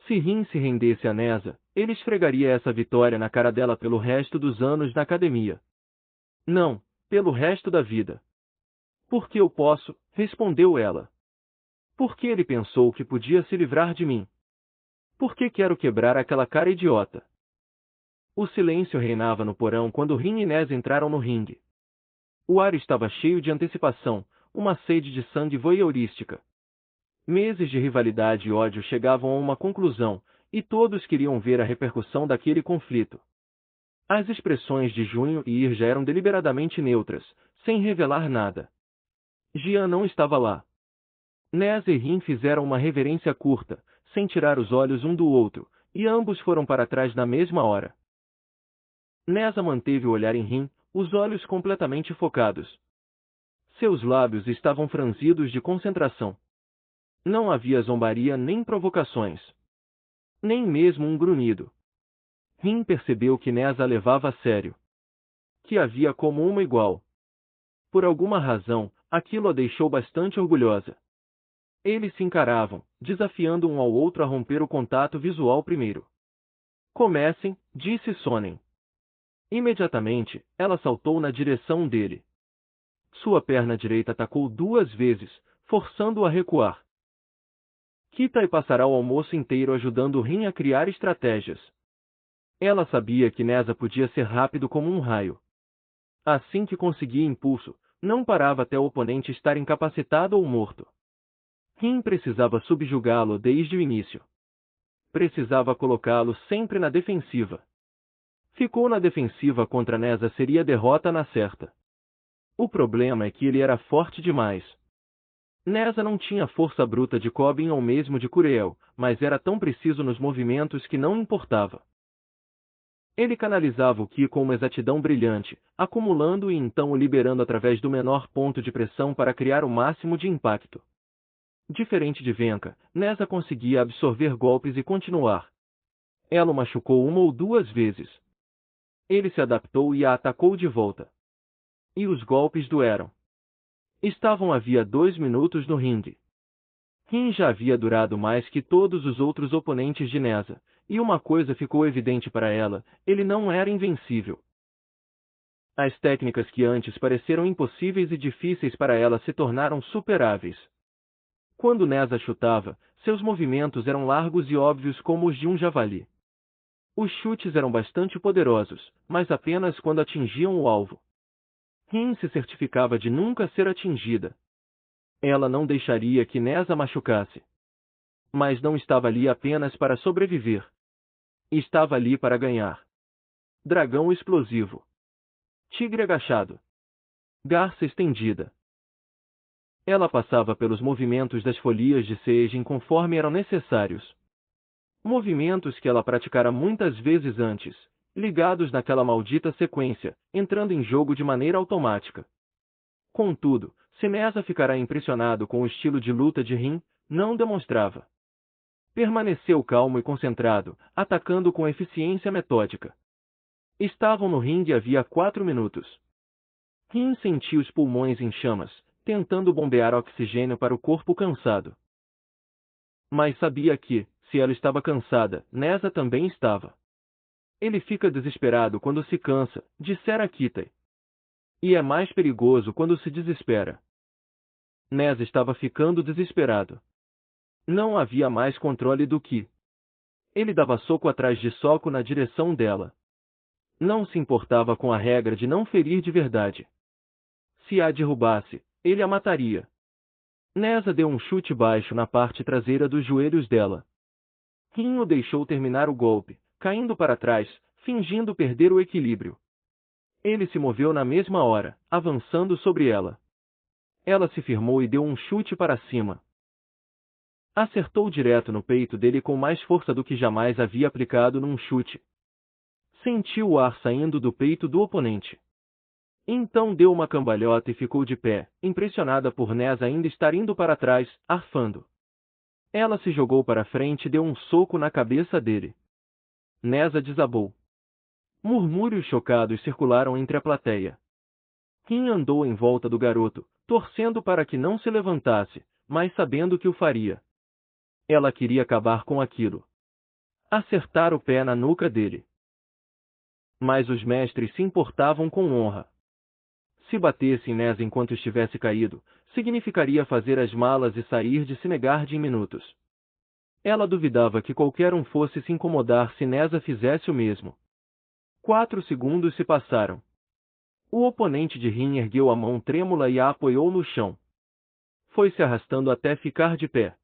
Speaker 1: Se Rin se rendesse a Neza, ele esfregaria essa vitória na cara dela pelo resto dos anos na academia. Não, pelo resto da vida. Porque eu posso, respondeu ela. Por que ele pensou que podia se livrar de mim? Por que quero quebrar aquela cara idiota? O silêncio reinava no porão quando Rin e Nez entraram no ringue. O ar estava cheio de antecipação, uma sede de sangue voyeurística. Meses de rivalidade e ódio chegavam a uma conclusão, e todos queriam ver a repercussão daquele conflito. As expressões de Junho e Irja eram deliberadamente neutras, sem revelar nada. Jian não estava lá. Nez e Rin fizeram uma reverência curta, sem tirar os olhos um do outro, e ambos foram para trás na mesma hora. Neza manteve o olhar em Rin, os olhos completamente focados. Seus lábios estavam franzidos de concentração. Não havia zombaria nem provocações. Nem mesmo um grunhido. Rin percebeu que Neza a levava a sério. Que havia como uma igual. Por alguma razão, aquilo a deixou bastante orgulhosa. Eles se encaravam, desafiando um ao outro a romper o contato visual primeiro. Comecem, disse Sonnen. Imediatamente, ela saltou na direção dele. Sua perna direita atacou 2 vezes, forçando-o a recuar. Kitai passará o almoço inteiro ajudando Rin a criar estratégias. Ela sabia que Neza podia ser rápido como um raio. Assim que conseguia impulso, não parava até o oponente estar incapacitado ou morto. Rin precisava subjugá-lo desde o início. Precisava colocá-lo sempre na defensiva. Ficou na defensiva contra Neza seria derrota na certa. O problema é que ele era forte demais. Neza não tinha força bruta de Kobin ou mesmo de Curiel, mas era tão preciso nos movimentos que não importava. Ele canalizava o Ki com uma exatidão brilhante, acumulando e então o liberando através do menor ponto de pressão para criar o máximo de impacto. Diferente de Venka, Neza conseguia absorver golpes e continuar. Ela o machucou 1 ou 2 vezes. Ele se adaptou e a atacou de volta. E os golpes doeram. Estavam havia 2 minutos no ringue. Rin já havia durado mais que todos os outros oponentes de Neza, e uma coisa ficou evidente para ela, ele não era invencível. As técnicas que antes pareceram impossíveis e difíceis para ela se tornaram superáveis. Quando Neza chutava, seus movimentos eram largos e óbvios como os de um javali. Os chutes eram bastante poderosos, mas apenas quando atingiam o alvo. Rin se certificava de nunca ser atingida. Ela não deixaria que Neza machucasse. Mas não estava ali apenas para sobreviver. Estava ali para ganhar. Dragão explosivo. Tigre agachado. Garça estendida. Ela passava pelos movimentos das folias de Seijin conforme eram necessários. Movimentos que ela praticara muitas vezes antes, ligados naquela maldita sequência, entrando em jogo de maneira automática. Contudo, se Neza ficará impressionado com o estilo de luta de Rin, não demonstrava. Permaneceu calmo e concentrado, atacando com eficiência metódica. Estavam no ringue havia 4 minutos. Rin sentia os pulmões em chamas, tentando bombear oxigênio para o corpo cansado. Mas sabia que, se ela estava cansada, Neza também estava. Ele fica desesperado quando se cansa, dissera Kitai. E é mais perigoso quando se desespera. Neza estava ficando desesperado. Não havia mais controle do que. Ele dava soco atrás de soco na direção dela. Não se importava com a regra de não ferir de verdade. Se a derrubasse, ele a mataria. Neza deu um chute baixo na parte traseira dos joelhos dela. Rin o deixou terminar o golpe, caindo para trás, fingindo perder o equilíbrio. Ele se moveu na mesma hora, avançando sobre ela. Ela se firmou e deu um chute para cima. Acertou direto no peito dele com mais força do que jamais havia aplicado num chute. Sentiu o ar saindo do peito do oponente. Então deu uma cambalhota e ficou de pé, impressionada por Neza ainda estar indo para trás, arfando. Ela se jogou para frente e deu um soco na cabeça dele. Neza desabou. Murmúrios chocados circularam entre a plateia. Rin andou em volta do garoto, torcendo para que não se levantasse, mas sabendo que o faria. Ela queria acabar com aquilo. Acertar o pé na nuca dele. Mas os mestres se importavam com honra. Se batesse em Neza enquanto estivesse caído, significaria fazer as malas e sair de Cinegard em minutos. Ela duvidava que qualquer um fosse se incomodar se Neza fizesse o mesmo. 4 segundos se passaram. O oponente de Rin ergueu a mão trêmula e a apoiou no chão. Foi se arrastando até ficar de pé.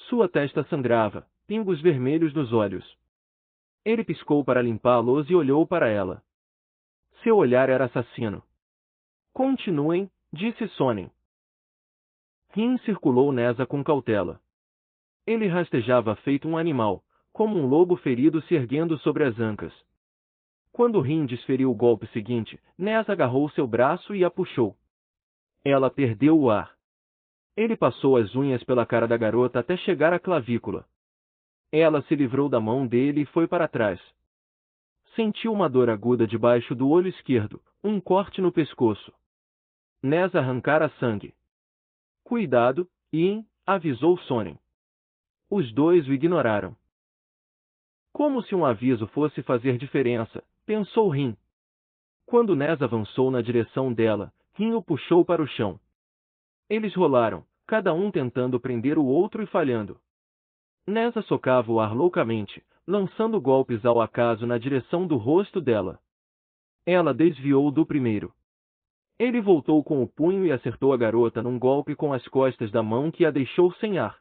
Speaker 1: Sua testa sangrava, pingos vermelhos nos olhos. Ele piscou para limpá-los e olhou para ela. Seu olhar era assassino. Continuem, disse Sonnen. Rin circulou Neza com cautela. Ele rastejava feito um animal, como um lobo ferido se erguendo sobre as ancas. Quando Rin desferiu o golpe seguinte, Neza agarrou seu braço e a puxou. Ela perdeu o ar. Ele passou as unhas pela cara da garota até chegar à clavícula. Ela se livrou da mão dele e foi para trás. Sentiu uma dor aguda debaixo do olho esquerdo, um corte no pescoço. Neza arrancara sangue. Cuidado, Yin, avisou Sonnen. Os dois o ignoraram. Como se um aviso fosse fazer diferença, pensou Rin. Quando Neza avançou na direção dela, Rin o puxou para o chão. Eles rolaram, cada um tentando prender o outro e falhando. Neza socava o ar loucamente, lançando golpes ao acaso na direção do rosto dela. Ela desviou do primeiro. Ele voltou com o punho e acertou a garota num golpe com as costas da mão que a deixou sem ar.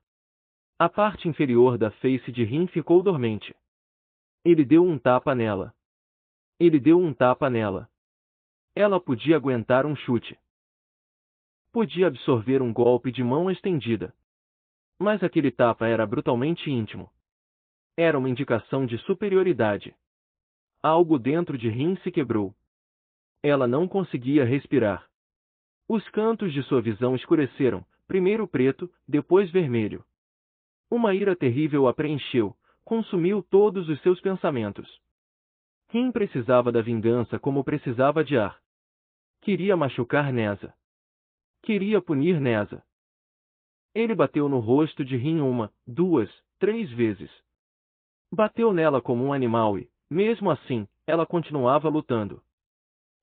Speaker 1: A parte inferior da face de Rin ficou dormente. Ele deu um tapa nela. Ele deu um tapa nela. Ela podia aguentar um chute. Podia absorver um golpe de mão estendida. Mas aquele tapa era brutalmente íntimo. Era uma indicação de superioridade. Algo dentro de Rin se quebrou. Ela não conseguia respirar. Os cantos de sua visão escureceram, primeiro preto, depois vermelho. Uma ira terrível a preencheu, consumiu todos os seus pensamentos. Rin precisava da vingança como precisava de ar. Queria machucar Neza. Queria punir Neza. Ele bateu no rosto de Rin 1, 2, 3 vezes. Bateu nela como um animal e, mesmo assim, ela continuava lutando.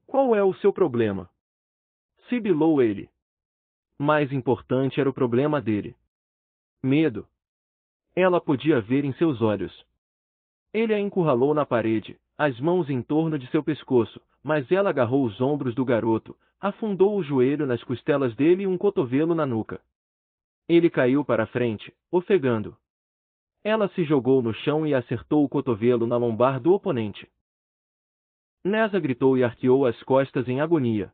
Speaker 1: Qual é o seu problema? Sibilou ele. Mais importante era o problema dele. Medo. Ela podia ver em seus olhos. Ele a encurralou na parede, as mãos em torno de seu pescoço, mas ela agarrou os ombros do garoto, afundou o joelho nas costelas dele e um cotovelo na nuca. Ele caiu para frente, ofegando. Ela se jogou no chão e acertou o cotovelo na lombar do oponente. Neza gritou e arqueou as costas em agonia.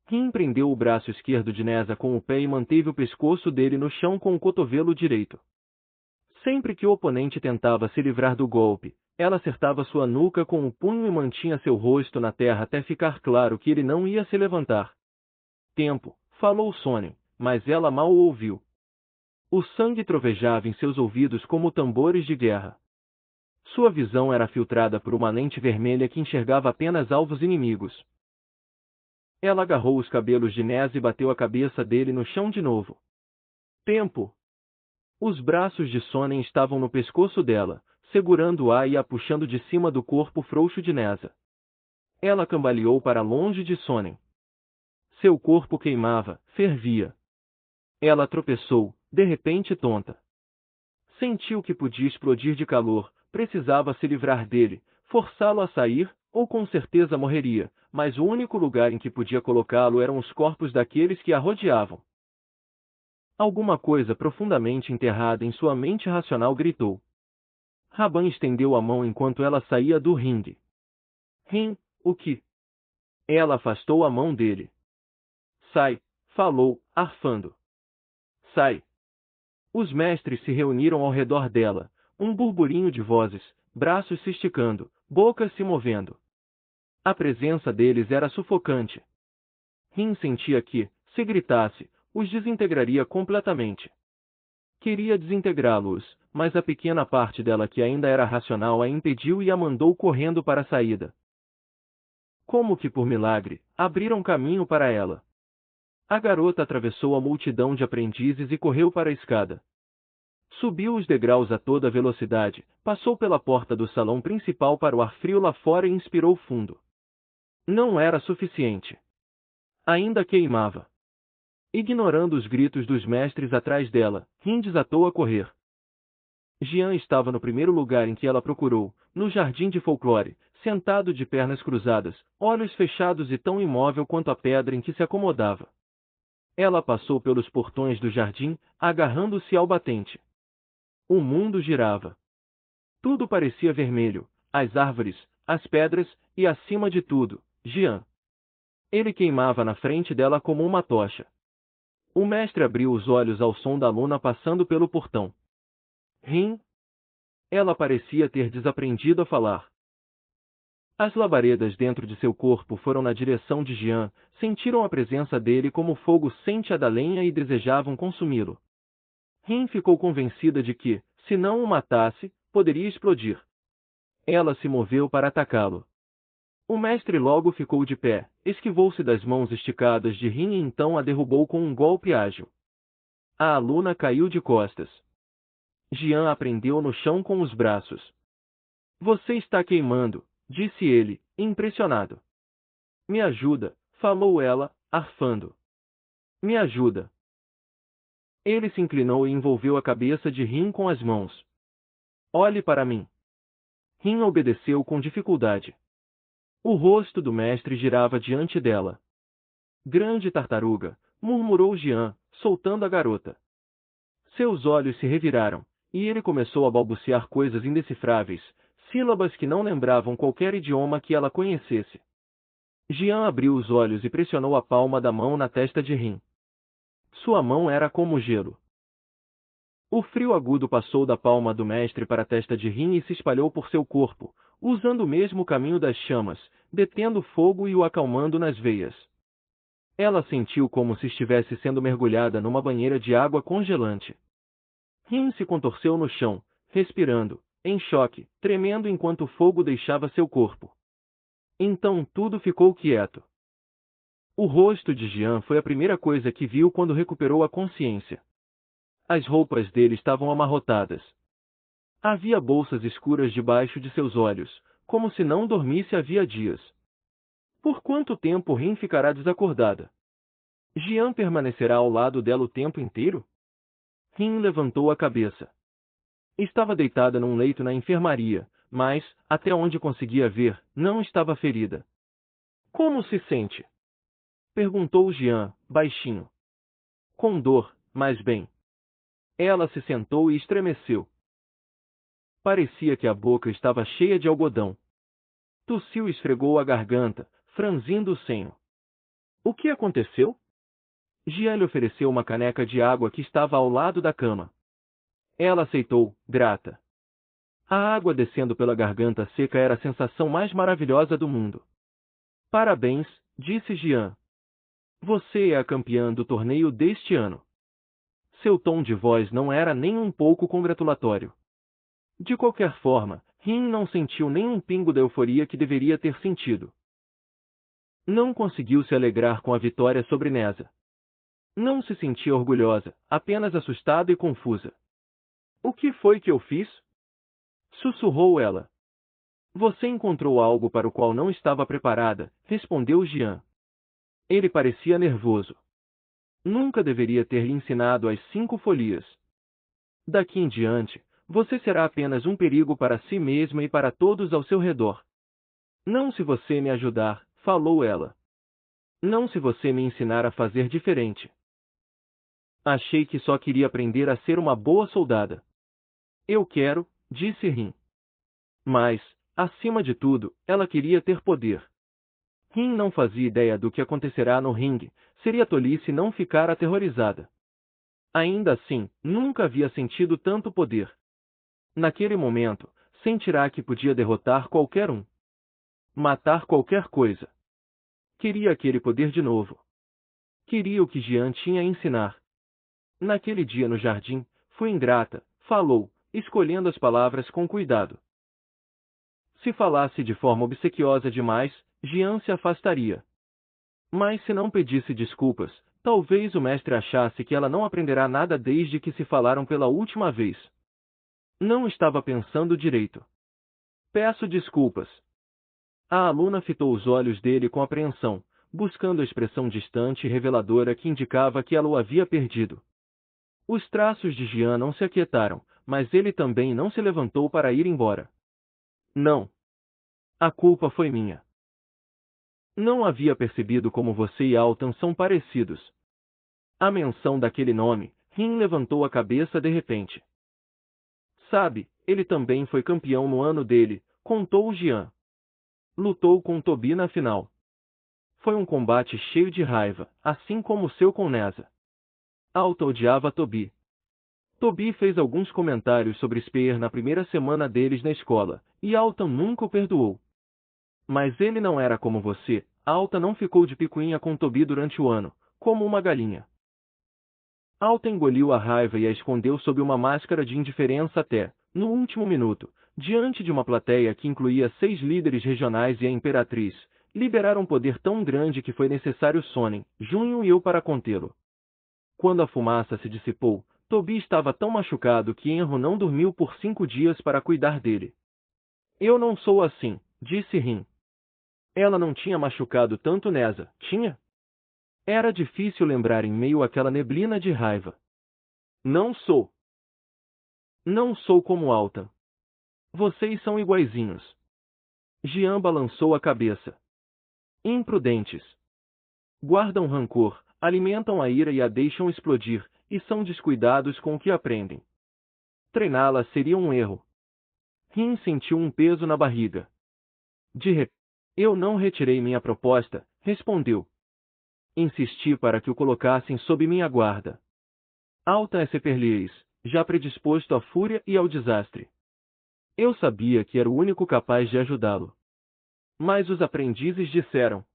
Speaker 1: Rin prendeu o braço esquerdo de Neza com o pé e manteve o pescoço dele no chão com o cotovelo direito. Sempre que o oponente tentava se livrar do golpe, ela acertava sua nuca com o punho e mantinha seu rosto na terra até ficar claro que ele não ia se levantar. Tempo, falou Sonnen, mas ela mal o ouviu. O sangue trovejava em seus ouvidos como tambores de guerra. Sua visão era filtrada por uma lente vermelha que enxergava apenas alvos inimigos. Ela agarrou os cabelos de Neza e bateu a cabeça dele no chão de novo. Tempo! Os braços de Sonnen estavam no pescoço dela, segurando-a e a puxando de cima do corpo frouxo de Neza. Ela cambaleou para longe de Sonnen. Seu corpo queimava, fervia. Ela tropeçou, de repente tonta. Sentiu que podia explodir de calor, precisava se livrar dele, forçá-lo a sair, ou com certeza morreria, mas o único lugar em que podia colocá-lo eram os corpos daqueles que a rodeavam. Alguma coisa profundamente enterrada em sua mente racional gritou. Raban estendeu a mão enquanto ela saía do ringue. Rin, o que? Ela afastou a mão dele. Sai, falou, arfando. Sai. Os mestres se reuniram ao redor dela, um burburinho de vozes, braços se esticando, bocas se movendo. A presença deles era sufocante. Rin sentia que, se gritasse, os desintegraria completamente. Queria desintegrá-los, mas a pequena parte dela que ainda era racional a impediu e a mandou correndo para a saída. Como que por milagre, abriram caminho para ela. A garota atravessou a multidão de aprendizes e correu para a escada. Subiu os degraus a toda velocidade, passou pela porta do salão principal para o ar frio lá fora e inspirou fundo. Não era suficiente. Ainda queimava. Ignorando os gritos dos mestres atrás dela, Rin desatou a correr. Jian estava no primeiro lugar em que ela procurou, no jardim de folclore, sentado de pernas cruzadas, olhos fechados e tão imóvel quanto a pedra em que se acomodava. Ela passou pelos portões do jardim, agarrando-se ao batente. O mundo girava. Tudo parecia vermelho, as árvores, as pedras, e acima de tudo, Jian. Ele queimava na frente dela como uma tocha. O mestre abriu os olhos ao som da luna passando pelo portão. Rin. Ela parecia ter desaprendido a falar. As labaredas dentro de seu corpo foram na direção de Jian, sentiram a presença dele como o fogo sente a da lenha e desejavam consumi-lo. Rin ficou convencida de que, se não o matasse, poderia explodir. Ela se moveu para atacá-lo. O mestre logo ficou de pé, esquivou-se das mãos esticadas de Rin e então a derrubou com um golpe ágil. A aluna caiu de costas. Jian a prendeu no chão com os braços. Você está queimando, disse ele, impressionado. Me ajuda, falou ela, arfando. Me ajuda. Ele se inclinou e envolveu a cabeça de Rin com as mãos. Olhe para mim. Rin obedeceu com dificuldade. O rosto do mestre girava diante dela. Grande tartaruga, murmurou Jian, soltando a garota. Seus olhos se reviraram, e ele começou a balbuciar coisas indecifráveis, sílabas que não lembravam qualquer idioma que ela conhecesse. Jian abriu os olhos e pressionou a palma da mão na testa de Rin. Sua mão era como gelo. O frio agudo passou da palma do mestre para a testa de Rin e se espalhou por seu corpo, usando o mesmo caminho das chamas, detendo o fogo e o acalmando nas veias. Ela sentiu como se estivesse sendo mergulhada numa banheira de água congelante. Rin se contorceu no chão, respirando, em choque, tremendo enquanto o fogo deixava seu corpo. Então tudo ficou quieto. O rosto de Jian foi a primeira coisa que viu quando recuperou a consciência. As roupas dele estavam amarrotadas. Havia bolsas escuras debaixo de seus olhos, como se não dormisse havia dias. Por quanto tempo Rin ficará desacordada? Jian permanecerá ao lado dela o tempo inteiro? Rin levantou a cabeça. Estava deitada num leito na enfermaria, mas, até onde conseguia ver, não estava ferida. Como se sente? Perguntou Jian, baixinho. Com dor, mas bem. Ela se sentou e estremeceu. Parecia que a boca estava cheia de algodão. Tossiu e esfregou a garganta, franzindo o senho. O que aconteceu? Jian lhe ofereceu uma caneca de água que estava ao lado da cama. Ela aceitou, grata. A água descendo pela garganta seca era a sensação mais maravilhosa do mundo. Parabéns, disse Jian. Você é a campeã do torneio deste ano. Seu tom de voz não era nem um pouco congratulatório. De qualquer forma, Rin não sentiu nem um pingo da euforia que deveria ter sentido. Não conseguiu se alegrar com a vitória sobre Neza. Não se sentia orgulhosa, apenas assustada e confusa. O que foi que eu fiz? Sussurrou ela. Você encontrou algo para o qual não estava preparada, respondeu Jian. Ele parecia nervoso. Nunca deveria ter lhe ensinado as 5 folias. Daqui em diante, você será apenas um perigo para si mesma e para todos ao seu redor. Não se você me ajudar, falou ela. Não se você me ensinar a fazer diferente. Achei que só queria aprender a ser uma boa soldada. Eu quero, disse Rin. Mas, acima de tudo, ela queria ter poder. Rin não fazia ideia do que acontecerá no ringue, seria tolice não ficar aterrorizada. Ainda assim, nunca havia sentido tanto poder. Naquele momento, sentirá que podia derrotar qualquer um. Matar qualquer coisa. Queria aquele poder de novo. Queria o que Jian tinha a ensinar. Naquele dia no jardim, fui ingrata, falou, escolhendo as palavras com cuidado. Se falasse de forma obsequiosa demais, Jian se afastaria. Mas se não pedisse desculpas, talvez o mestre achasse que ela não aprenderá nada desde que se falaram pela última vez. Não estava pensando direito. Peço desculpas. A aluna fitou os olhos dele com apreensão, buscando a expressão distante e reveladora que indicava que ela o havia perdido. Os traços de Jian não se aquietaram, mas ele também não se levantou para ir embora. Não. A culpa foi minha. Não havia percebido como você e Altan são parecidos. A menção daquele nome, Rin levantou a cabeça de repente. Sabe, ele também foi campeão no ano dele, contou Jian. Lutou com Tobi na final. Foi um combate cheio de raiva, assim como o seu com Neza. Alta odiava Tobi. Tobi fez alguns comentários sobre Spear na primeira semana deles na escola, e Alta nunca o perdoou. Mas ele não era como você, Alta não ficou de picuinha com Tobi durante o ano, como uma galinha. Alta engoliu a raiva e a escondeu sob uma máscara de indiferença até, no último minuto, diante de uma plateia que incluía 6 líderes regionais e a Imperatriz, liberar um poder tão grande que foi necessário Sonnen, Junho e eu para contê-lo. Quando a fumaça se dissipou, Tobi estava tão machucado que Enro não dormiu por 5 dias para cuidar dele. Eu não sou assim, disse Rin. Ela não tinha machucado tanto Neza, tinha? Era difícil lembrar em meio àquela neblina de raiva. Não sou. Não sou como Alta. Vocês são iguaizinhos. Jian balançou a cabeça. Imprudentes. Guardam rancor, alimentam a ira e a deixam explodir, e são descuidados com o que aprendem. Treiná-la seria um erro. Rin sentiu um peso na barriga. De repente, eu não retirei minha proposta, respondeu. Insisti para que o colocassem sob minha guarda. Alta é Seperlies, já predisposto à fúria e ao desastre. Eu sabia que era o único capaz de ajudá-lo. Mas os aprendizes disseram.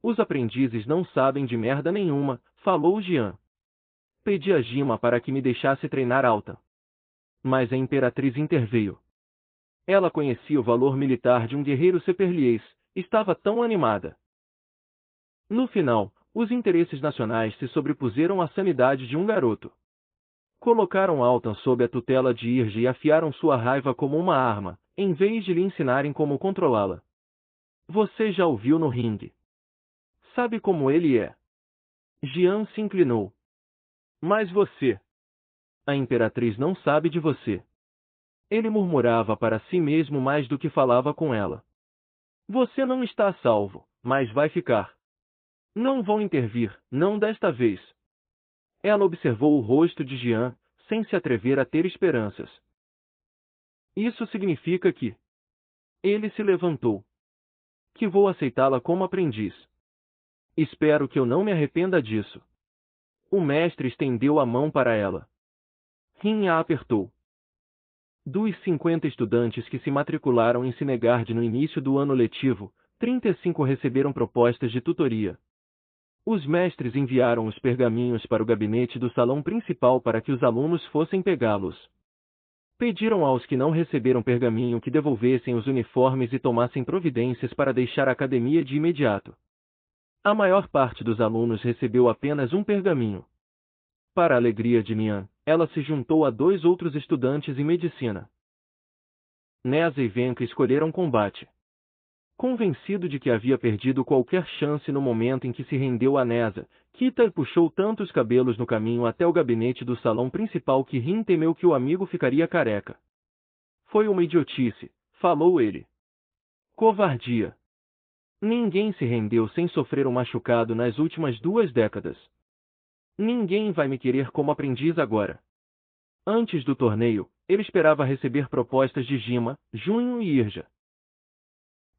Speaker 1: Os aprendizes não sabem de merda nenhuma, falou Jian. Pedi a Jima para que me deixasse treinar Alta. Mas a Imperatriz interveio. Ela conhecia o valor militar de um guerreiro Seperlies, estava tão animada. No final, os interesses nacionais se sobrepuseram à sanidade de um garoto. Colocaram Altan sob a tutela de Irge e afiaram sua raiva como uma arma, em vez de lhe ensinarem como controlá-la. Você já o viu no ringue. Sabe como ele é. Jian se inclinou. Mas você. A Imperatriz não sabe de você. Ele murmurava para si mesmo mais do que falava com ela. Você não está a salvo, mas vai ficar. Não vão intervir, não desta vez. Ela observou o rosto de Jian, sem se atrever a ter esperanças. Isso significa que... Ele se levantou. Que vou aceitá-la como aprendiz. Espero que eu não me arrependa disso. O mestre estendeu a mão para ela. Rin a apertou. Dos 50 estudantes que se matricularam em Sinegard no início do ano letivo, 35 receberam propostas de tutoria. Os mestres enviaram os pergaminhos para o gabinete do salão principal para que os alunos fossem pegá-los. Pediram aos que não receberam pergaminho que devolvessem os uniformes e tomassem providências para deixar a academia de imediato. A maior parte dos alunos recebeu apenas um pergaminho. Para a alegria de Nian, ela se juntou a 2 outros estudantes em medicina. Neza e Venka escolheram combate. Convencido de que havia perdido qualquer chance no momento em que se rendeu a Neza, Kita puxou tantos cabelos no caminho até o gabinete do salão principal que Rin temeu que o amigo ficaria careca. Foi uma idiotice, falou ele. Covardia. Ninguém se rendeu sem sofrer um machucado nas últimas 2 décadas. Ninguém vai me querer como aprendiz agora. Antes do torneio, ele esperava receber propostas de Jima, Junho e Irja.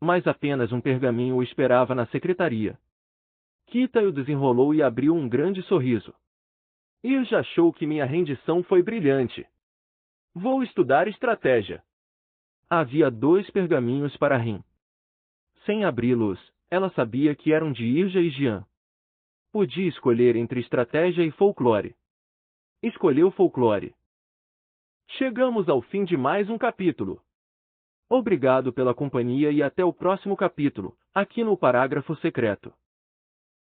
Speaker 1: Mas apenas um pergaminho o esperava na secretaria. Kita o desenrolou e abriu um grande sorriso. Irja achou que minha rendição foi brilhante. Vou estudar estratégia. Havia 2 pergaminhos para Rin. Sem abri-los, ela sabia que eram de Irja e Jian. Podia escolher entre estratégia e folclore. Escolheu folclore. Chegamos ao fim de mais um capítulo. Obrigado pela companhia e até o próximo capítulo, aqui no Parágrafo Secreto.